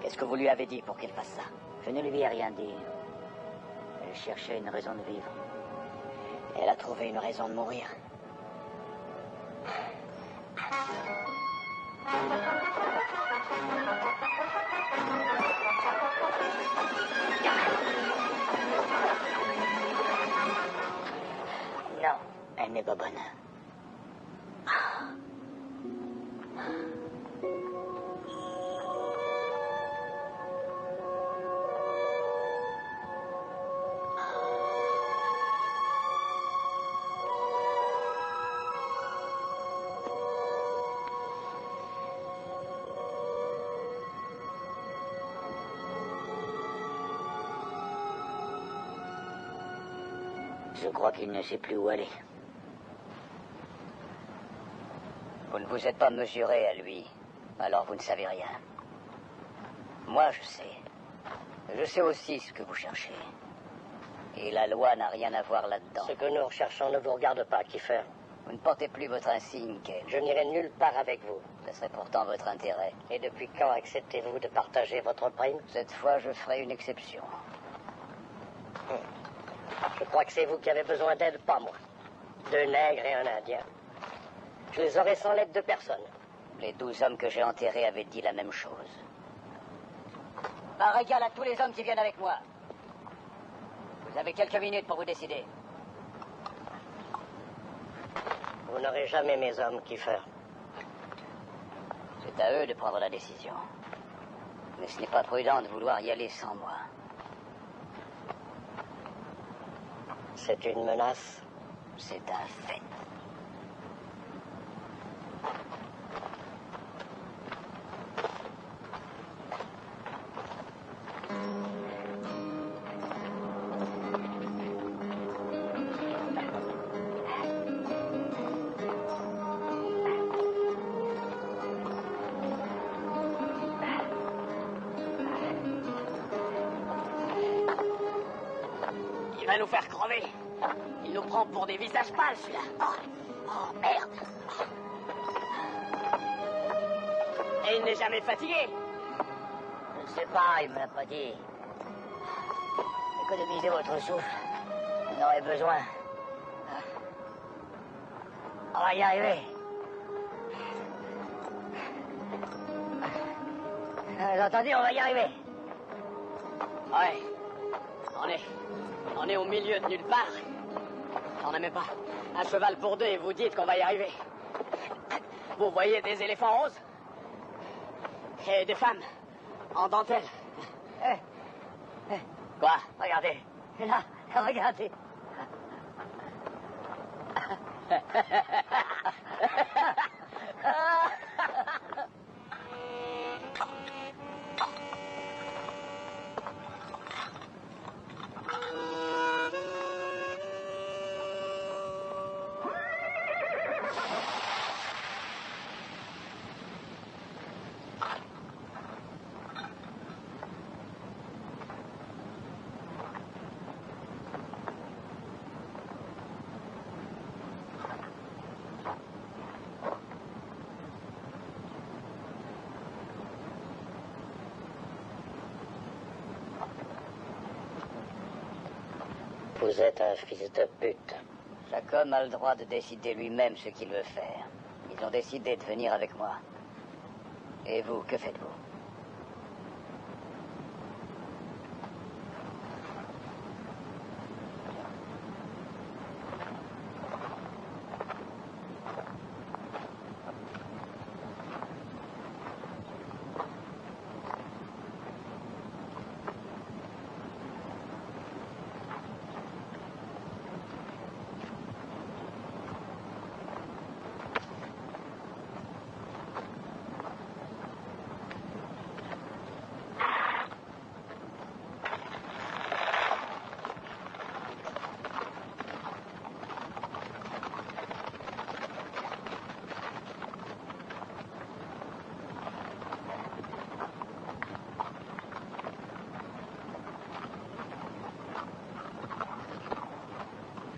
Qu'est-ce que vous lui avez dit pour qu'elle fasse ça? Je ne lui ai rien dit. Elle cherchait une raison de vivre. Et elle a trouvé une raison de mourir. Non, elle n'est pas bonne. Je crois qu'il ne sait plus où aller. Vous ne vous êtes pas mesuré à lui, alors vous ne savez rien. Moi, je sais. Je sais aussi ce que vous cherchez. Et la loi n'a rien à voir là-dedans. Ce que nous recherchons ne vous regarde pas, Kiefer. Vous ne portez plus votre insigne, Kane. Je n'irai nulle part avec vous. Ce serait pourtant votre intérêt. Et depuis quand acceptez-vous de partager votre prime? Cette fois, je ferai une exception. Je crois que c'est vous qui avez besoin d'aide, pas moi. 2 nègres et un Indien. Je les aurais sans l'aide de personne. Les 12 hommes que j'ai enterrés avaient dit la même chose. Un régal à tous les hommes qui viennent avec moi. Vous avez quelques minutes pour vous décider. Vous n'aurez jamais mes hommes, Kiefer. C'est à eux de prendre la décision. Mais ce n'est pas prudent de vouloir y aller sans moi. C'est une menace. C'est un fait. Il va nous faire crever. Il nous prend pour des visages pâles, celui-là. Oh, merde. Et il n'est jamais fatigué. Je ne sais pas, il me l'a pas dit. Économisez votre souffle. On en aurait besoin. On va y arriver. Vous entendez, on va y arriver. Ouais. On est au milieu de nulle part. On n'a même pas un cheval pour 2 et vous dites qu'on va y arriver. Vous voyez des éléphants roses et des femmes en dentelle. Quoi? Regardez. Là, regardez. Vous êtes un fils de pute. Chaque homme a le droit de décider lui-même ce qu'il veut faire. Ils ont décidé de venir avec moi. Et vous, que faites-vous?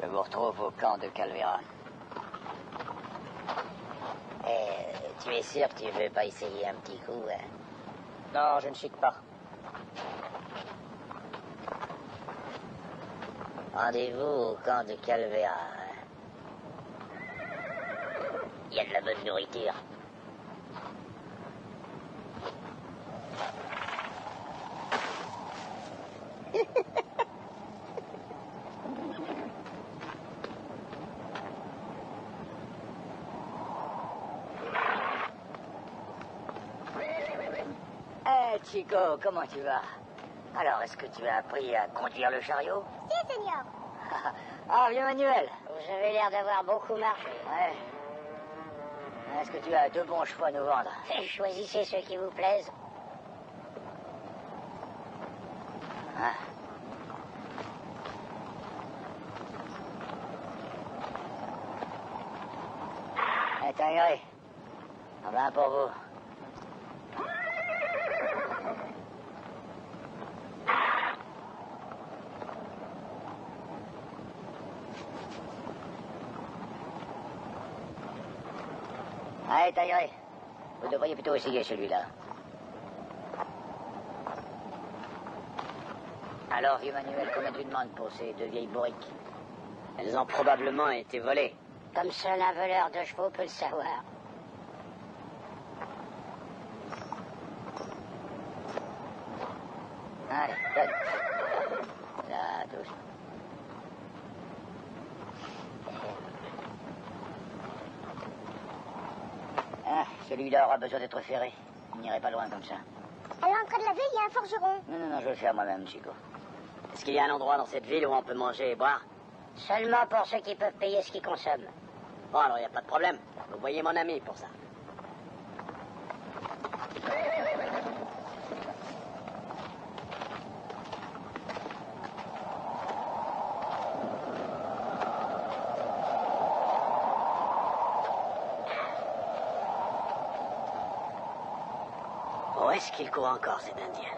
Je vous retrouve au camp de Calveran. Tu es sûr que tu veux pas essayer un petit coup, hein? Non, je ne chic pas. Rendez-vous au camp de Calvéa. Il y a de la bonne nourriture. Chico, comment tu vas? Alors, est-ce que tu as appris à conduire le chariot? Si, Seigneur. Ah, vieux Manuel. Vous avez l'air d'avoir beaucoup marché. Ouais. Est-ce que tu as de bons chevaux à nous vendre? Choisissez ceux qui vous plaisent. Ah. Tanguy, en voilà un pour vous. Allez, Tanguy, vous devriez plutôt essayer celui-là. Alors, vieux Manuel, combien tu demandes pour ces deux vieilles bourriques? Elles ont probablement été volées. Comme seul un voleur de chevaux peut le savoir. Allez, donne. Là, douce. Ah, celui-là aura besoin d'être ferré. Il n'irait pas loin comme ça. À l'entrée de la ville, il y a un forgeron. Non, je vais le faire moi-même, Chico. Est-ce qu'il y a un endroit dans cette ville où on peut manger et boire? Seulement pour ceux qui peuvent payer ce qu'ils consomment. Bon, alors il n'y a pas de problème. Vous voyez mon ami pour ça. Où est-ce qu'il court encore, cet Indien?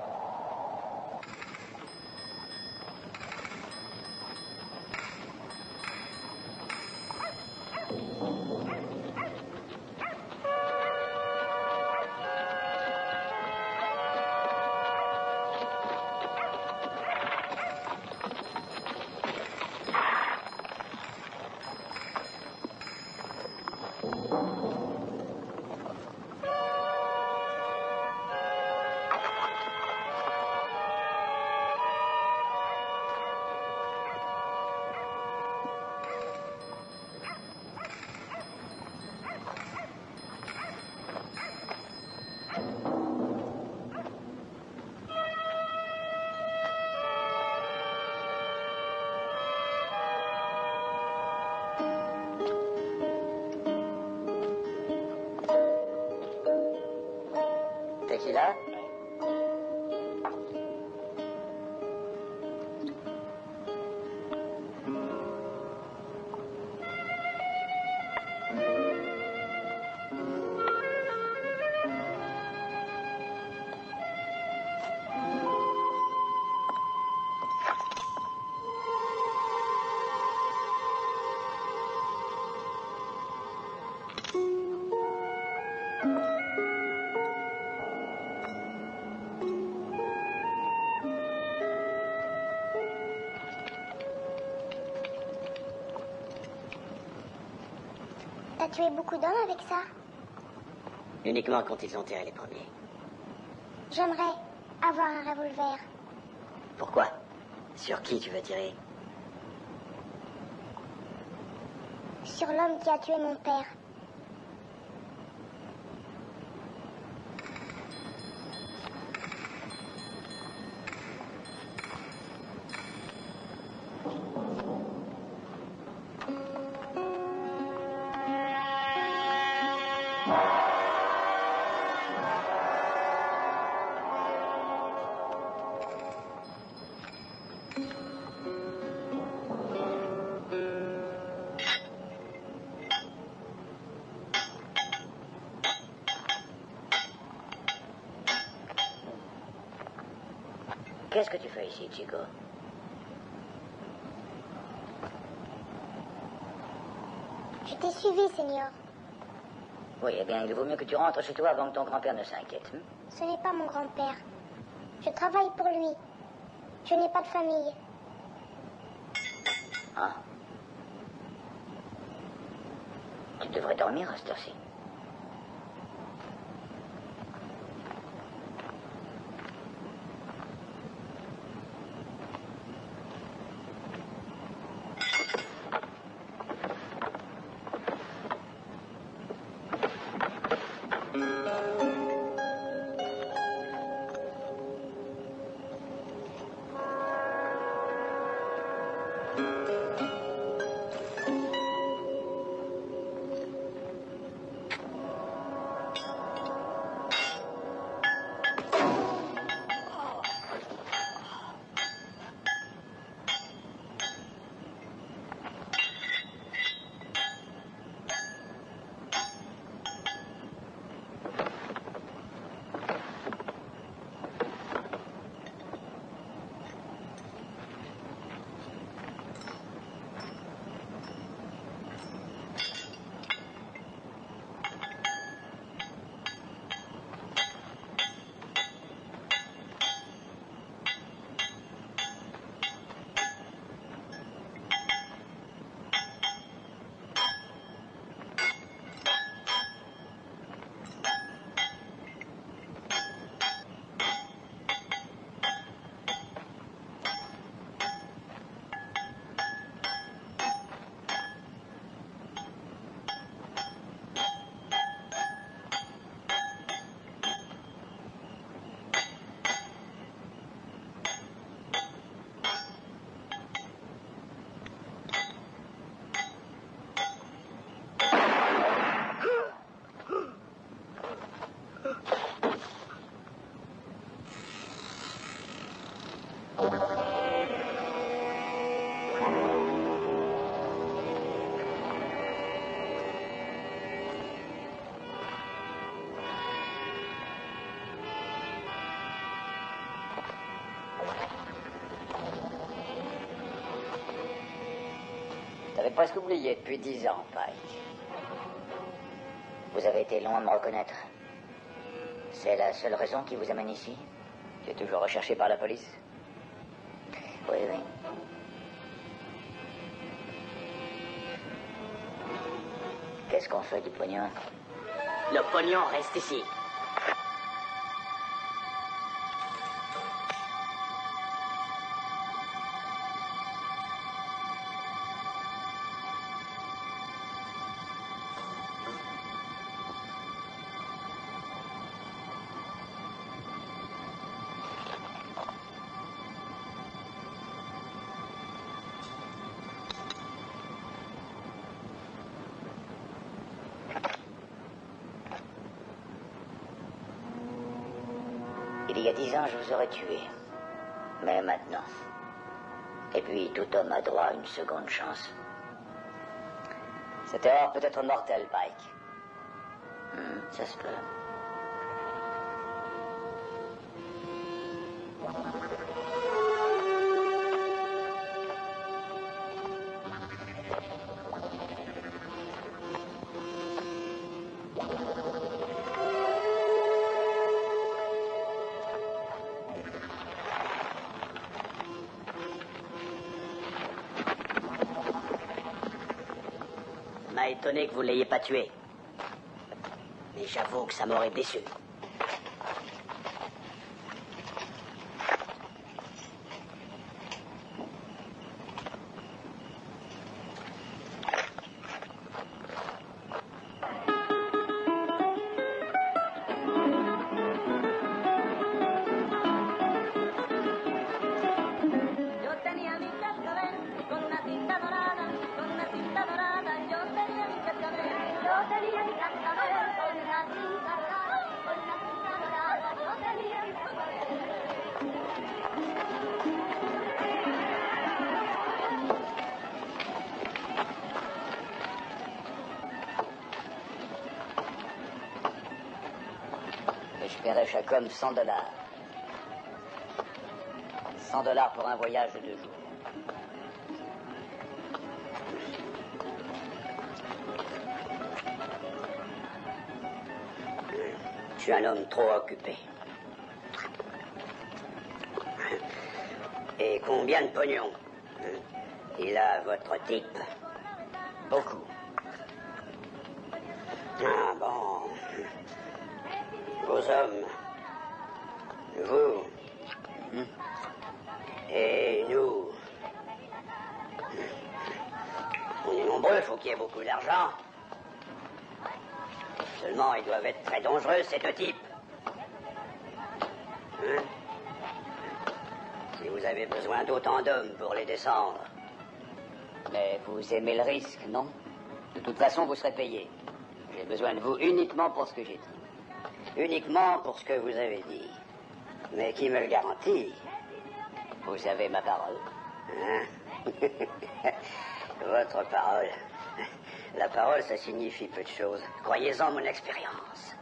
Tequila? T'as tué beaucoup d'hommes avec ça? Uniquement quand ils ont tiré les premiers. J'aimerais avoir un revolver. Pourquoi? Sur qui tu veux tirer? Sur l'homme qui a tué mon père. Qu'est-ce que tu fais ici, Chico? Je t'ai suivi, Seigneur. Oui, eh bien, il vaut mieux que tu rentres chez toi avant que ton grand-père ne s'inquiète. Ce n'est pas mon grand-père. Je travaille pour lui. Je n'ai pas de famille. Ah. Tu devrais dormir à cette heure-ci. J'avais presque oublié depuis 10 ans, Pike. Vous avez été long à me reconnaître. C'est la seule raison qui vous amène ici? Tu es toujours recherché par la police? Oui, oui. Qu'est-ce qu'on fait du pognon? Le pognon reste ici. Il y a 10 ans, je vous aurais tué. Mais maintenant. Et puis, tout homme a droit à une seconde chance. Cette erreur peut être mortelle, Pike. Ça se peut. m'a étonné que vous ne l'ayez pas tué. Mais j'avoue que ça m'aurait déçu. Je paierai chaque homme $100. $100 pour un voyage de 2 jours. Je suis un homme trop occupé. Et combien de pognon il a, votre type? Beaucoup. Ah bon. Vos hommes. Vous. Et nous. On est nombreux, il faut qu'il y ait beaucoup d'argent. Seulement, ils doivent être très dangereux, ces deux types. Hein? Si vous avez besoin d'autant d'hommes pour les descendre. Mais vous aimez le risque, non? De toute façon, vous serez payé. J'ai besoin de vous uniquement pour ce que j'ai dit. Uniquement pour ce que vous avez dit. Mais qui me le garantit? Vous avez ma parole. Hein? Votre parole. La parole, ça signifie peu de choses. Croyez-en mon expérience.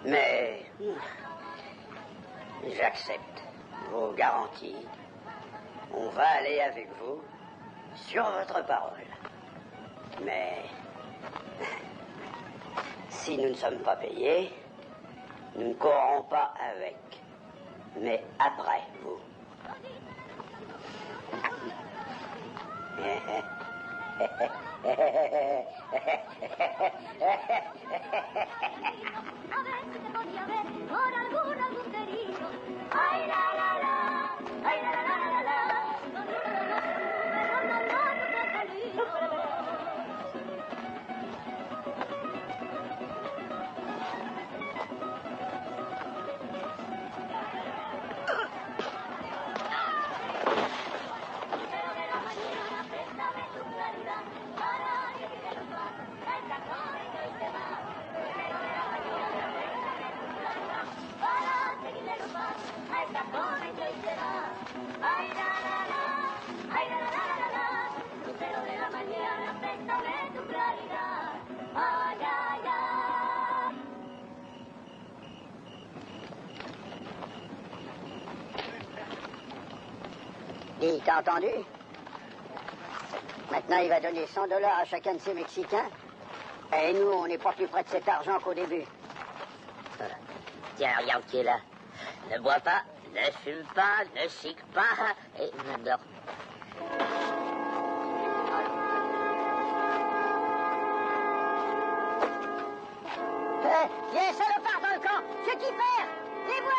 Mais j'accepte vos garanties. On va aller avec vous sur votre parole. Mais si nous ne sommes pas payés, nous ne courrons pas avec, mais après vous. Dis, t'as entendu? Maintenant, il va donner $100 à chacun de ces Mexicains. Et nous, on n'est pas plus près de cet argent qu'au début. Tiens, regarde qui est là. Ne bois pas, ne fume pas, ne chic pas, et ne dors. Il y a un salopard dans le camp! Ce qu'il fait! Les voir!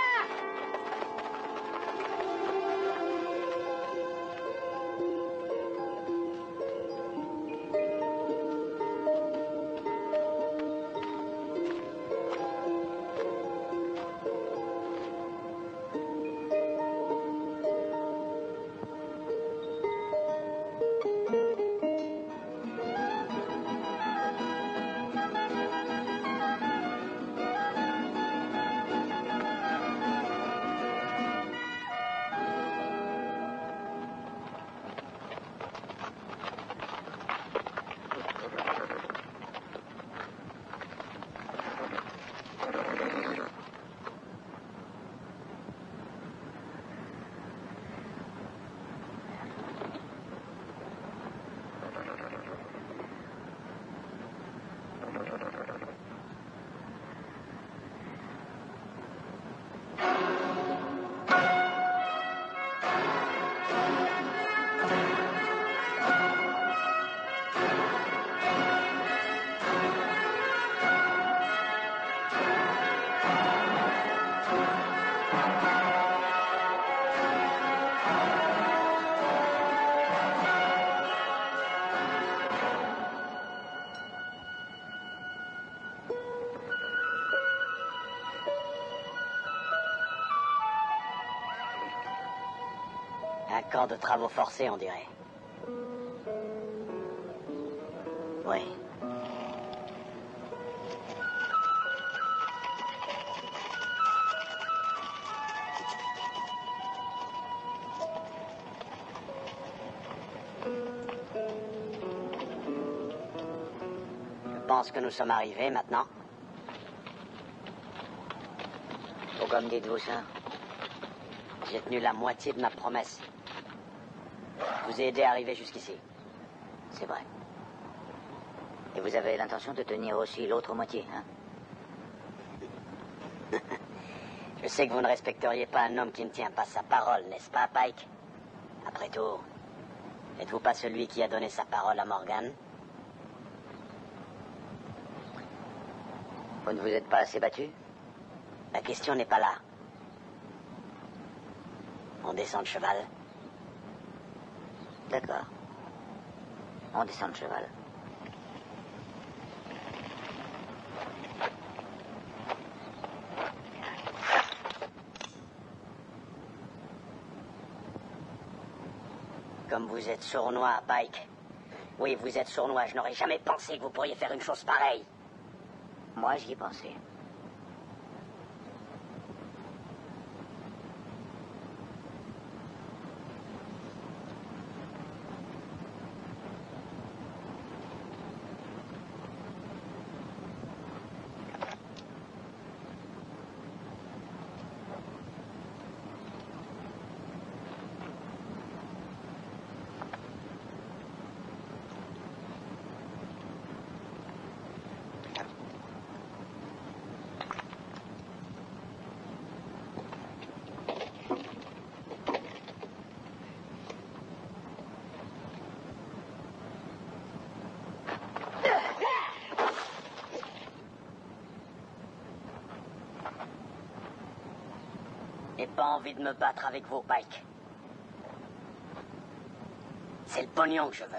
camp de travaux forcés, on dirait. Oui. Je pense que nous sommes arrivés maintenant. Pourquoi me dites-vous ça? J'ai tenu la moitié de ma promesse. Je vous ai aidé à arriver jusqu'ici. C'est vrai. Et vous avez l'intention de tenir aussi l'autre moitié, hein? Je sais que vous ne respecteriez pas un homme qui ne tient pas sa parole, n'est-ce pas, Pike? Après tout, n'êtes-vous pas celui qui a donné sa parole à Morgan? Vous ne vous êtes pas assez battu? La question n'est pas là. On descend de cheval. D'accord. On descend de cheval. Comme vous êtes sournois, Pike. Oui, vous êtes sournois. Je n'aurais jamais pensé que vous pourriez faire une chose pareille. Moi, j'y ai pensé. J'ai pas envie de me battre avec vous, Pike. C'est le pognon que je veux.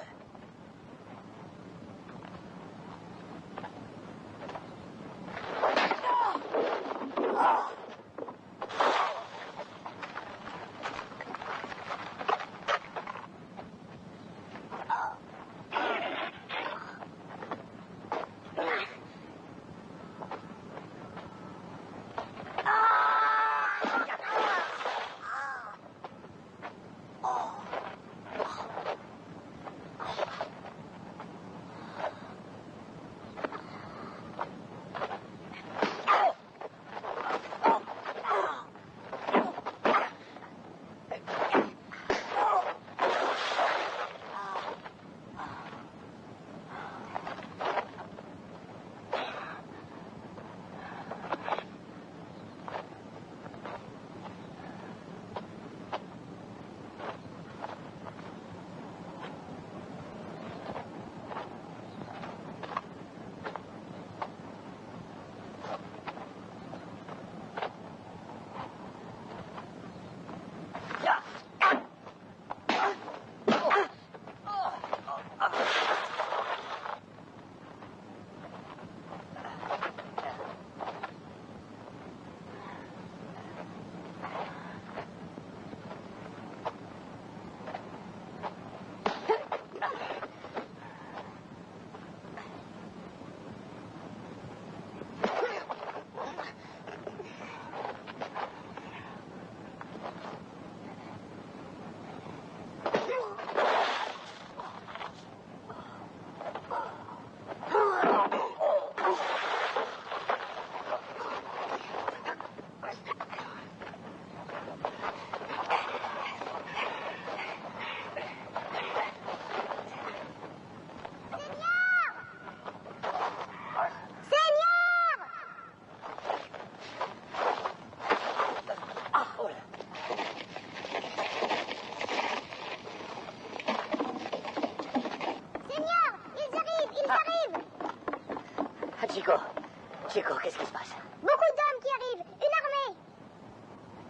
Chico, qu'est-ce qui se passe? Beaucoup d'hommes qui arrivent. Une armée.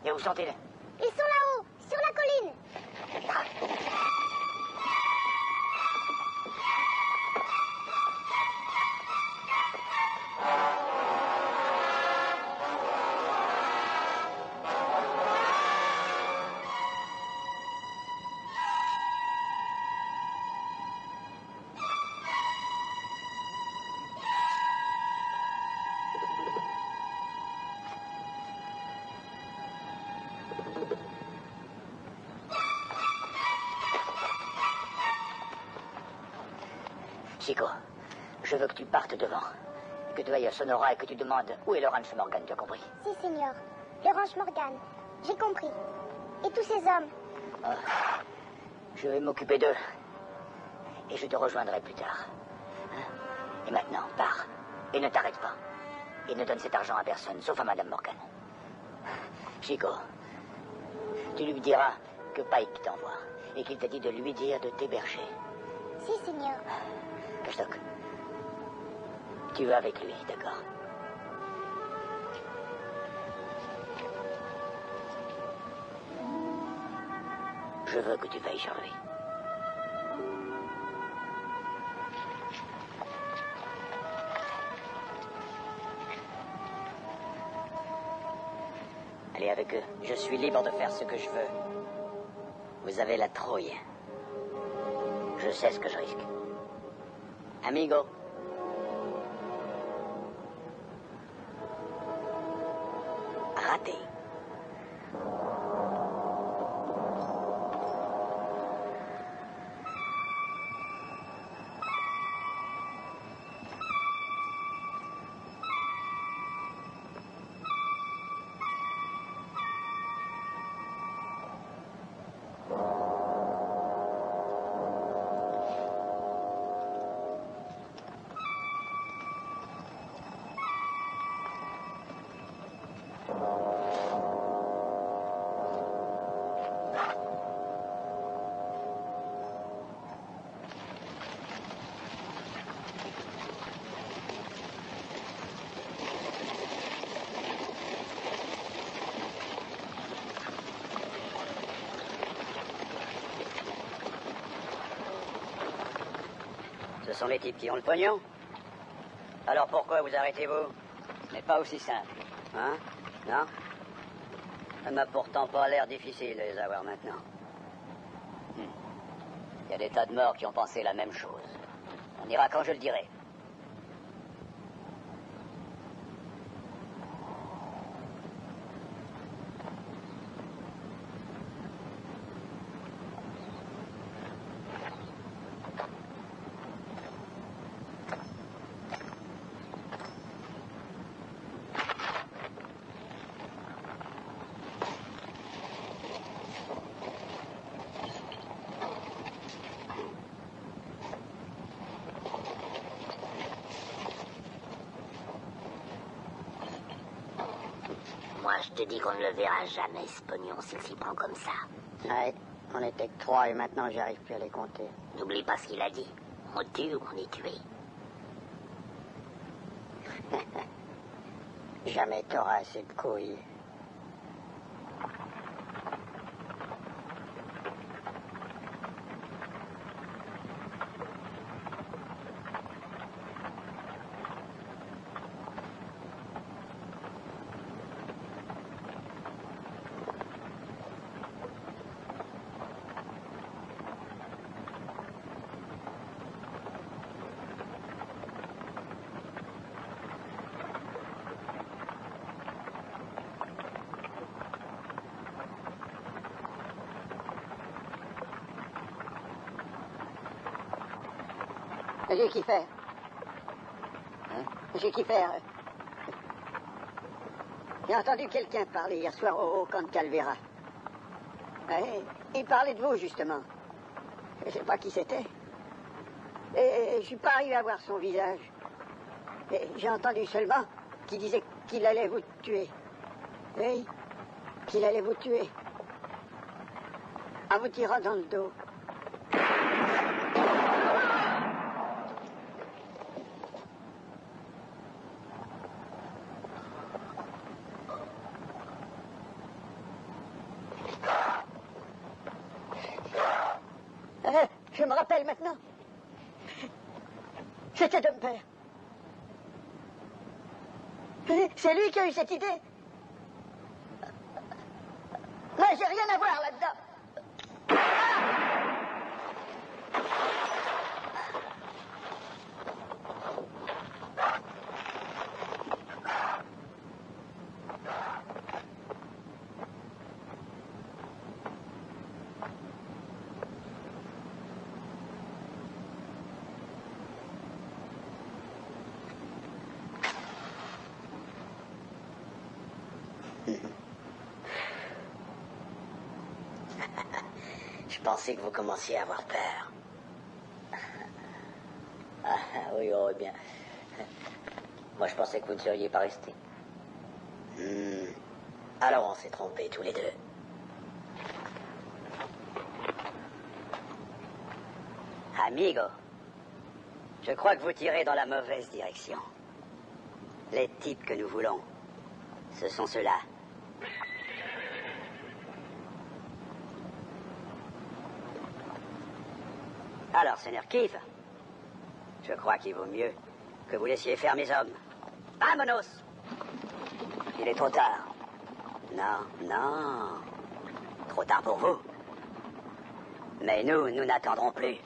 Et où sont-ils? Ils sont là-haut, sur la colline. Chico, je veux que tu partes devant. Que tu ailles à Sonora et que tu demandes où est le ranch Morgan, tu as compris? Si, Seigneur. Le ranch Morgan. J'ai compris. Et tous ces hommes? Je vais m'occuper d'eux. Et je te rejoindrai plus tard. Hein? Et maintenant, pars. Et ne t'arrête pas. Et ne donne cet argent à personne, sauf à Madame Morgan. Chico, tu lui diras que Pike t'envoie. Et qu'il t'a dit de lui dire de t'héberger. Si, Seigneur. Cache-toc, tu vas avec lui, d'accord? Je veux que tu veilles sur lui. Allez avec eux. Je suis libre de faire ce que je veux. Vous avez la trouille. Je sais ce que je risque. Amigo. Raté. Ce sont les types qui ont le pognon. Alors pourquoi vous arrêtez-vous? Ce n'est pas aussi simple. Hein? Non? Ça m'a pourtant pas l'air difficile de les avoir maintenant. Il y a des tas de morts qui ont pensé la même chose. On ira quand je le dirai. Moi, je te dis qu'on ne le verra jamais, ce pognon, s'il s'y prend comme ça. Ouais, on était que 3 et maintenant j'arrive plus à les compter. N'oublie pas ce qu'il a dit. On tue ou on est tué. Jamais t'auras assez de couilles. J'ai qui faire. Hein? J'ai qui faire. J'ai entendu quelqu'un parler hier soir au camp de Calvera. Ouais, il parlait de vous, justement. Je ne sais pas qui c'était. Et je suis pas arrivé à voir son visage. Et j'ai entendu seulement qu'il disait qu'il allait vous tuer. Oui, qu'il allait vous tuer. En vous tirant dans le dos. Je me rappelle maintenant. C'était Dumper. C'est lui qui a eu cette idée. Mais j'ai rien à voir là-dedans. Je pensais que vous commenciez à avoir peur. Ah, oui, oh, bien. Moi, je pensais que vous ne seriez pas resté. Alors on s'est trompés tous les deux. Amigo, je crois que vous tirez dans la mauvaise direction. Les types que nous voulons, ce sont ceux-là. Alors, Seigneur Keith, je crois qu'il vaut mieux que vous laissiez faire mes hommes. Vamonos! Il est trop tard. Non, non. Trop tard pour vous. Mais nous n'attendrons plus.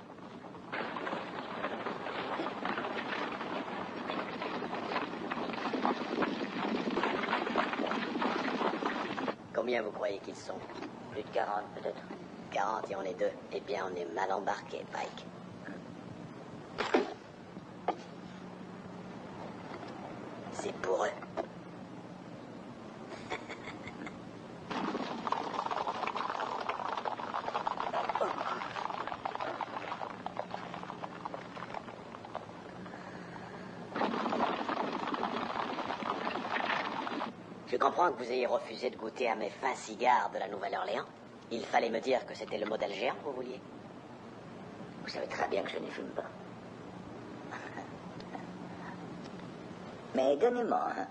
Combien vous croyez qu'ils sont? Plus de 40, peut-être. 40 et on est 2. Eh bien, on est mal embarqué, Pike. C'est pour eux. Je comprends que vous ayez refusé de goûter à mes fins cigares de la Nouvelle-Orléans. Il fallait me dire que c'était le modèle géant que vous vouliez. Vous savez très bien que je n'y fume pas. Mais donnez-moi, hein.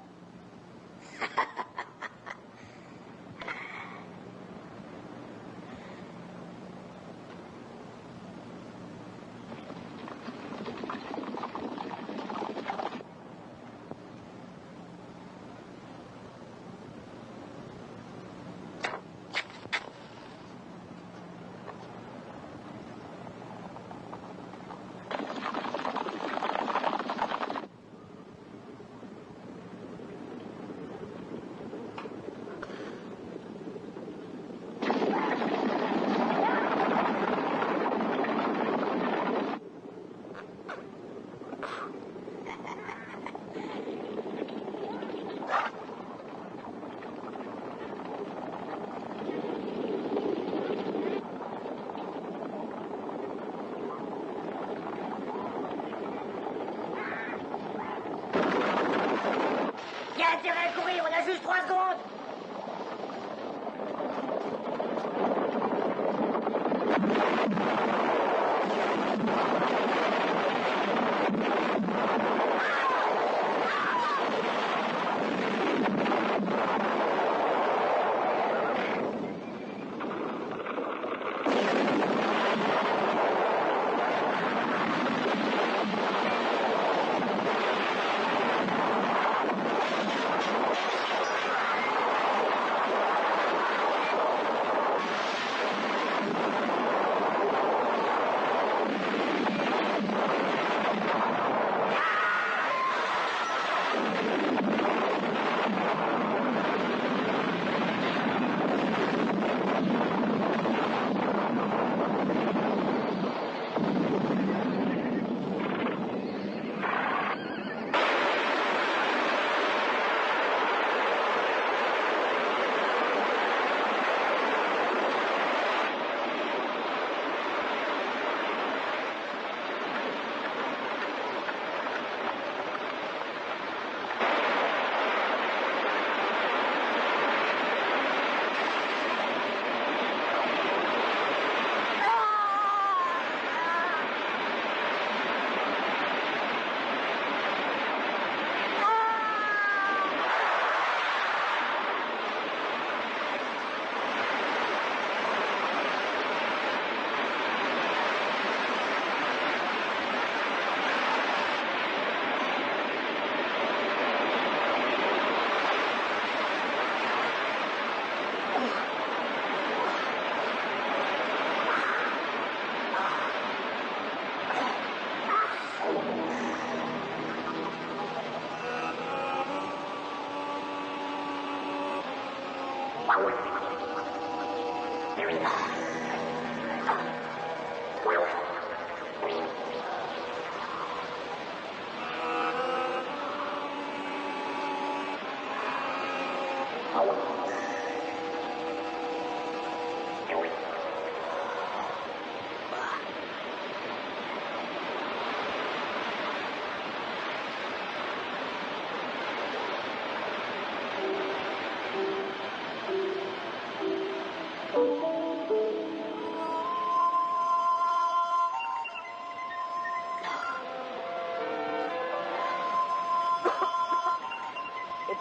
Il y a intérêt à courir, on a juste 3 secondes.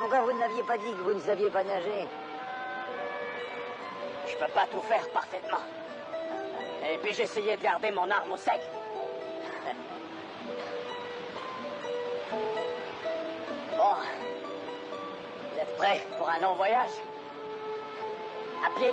Pourquoi vous ne m'aviez pas dit que vous ne saviez pas nager? Je peux pas tout faire parfaitement. Et puis j'essayais de garder mon arme au sec. Bon. Vous êtes prêts pour un long voyage? À pied.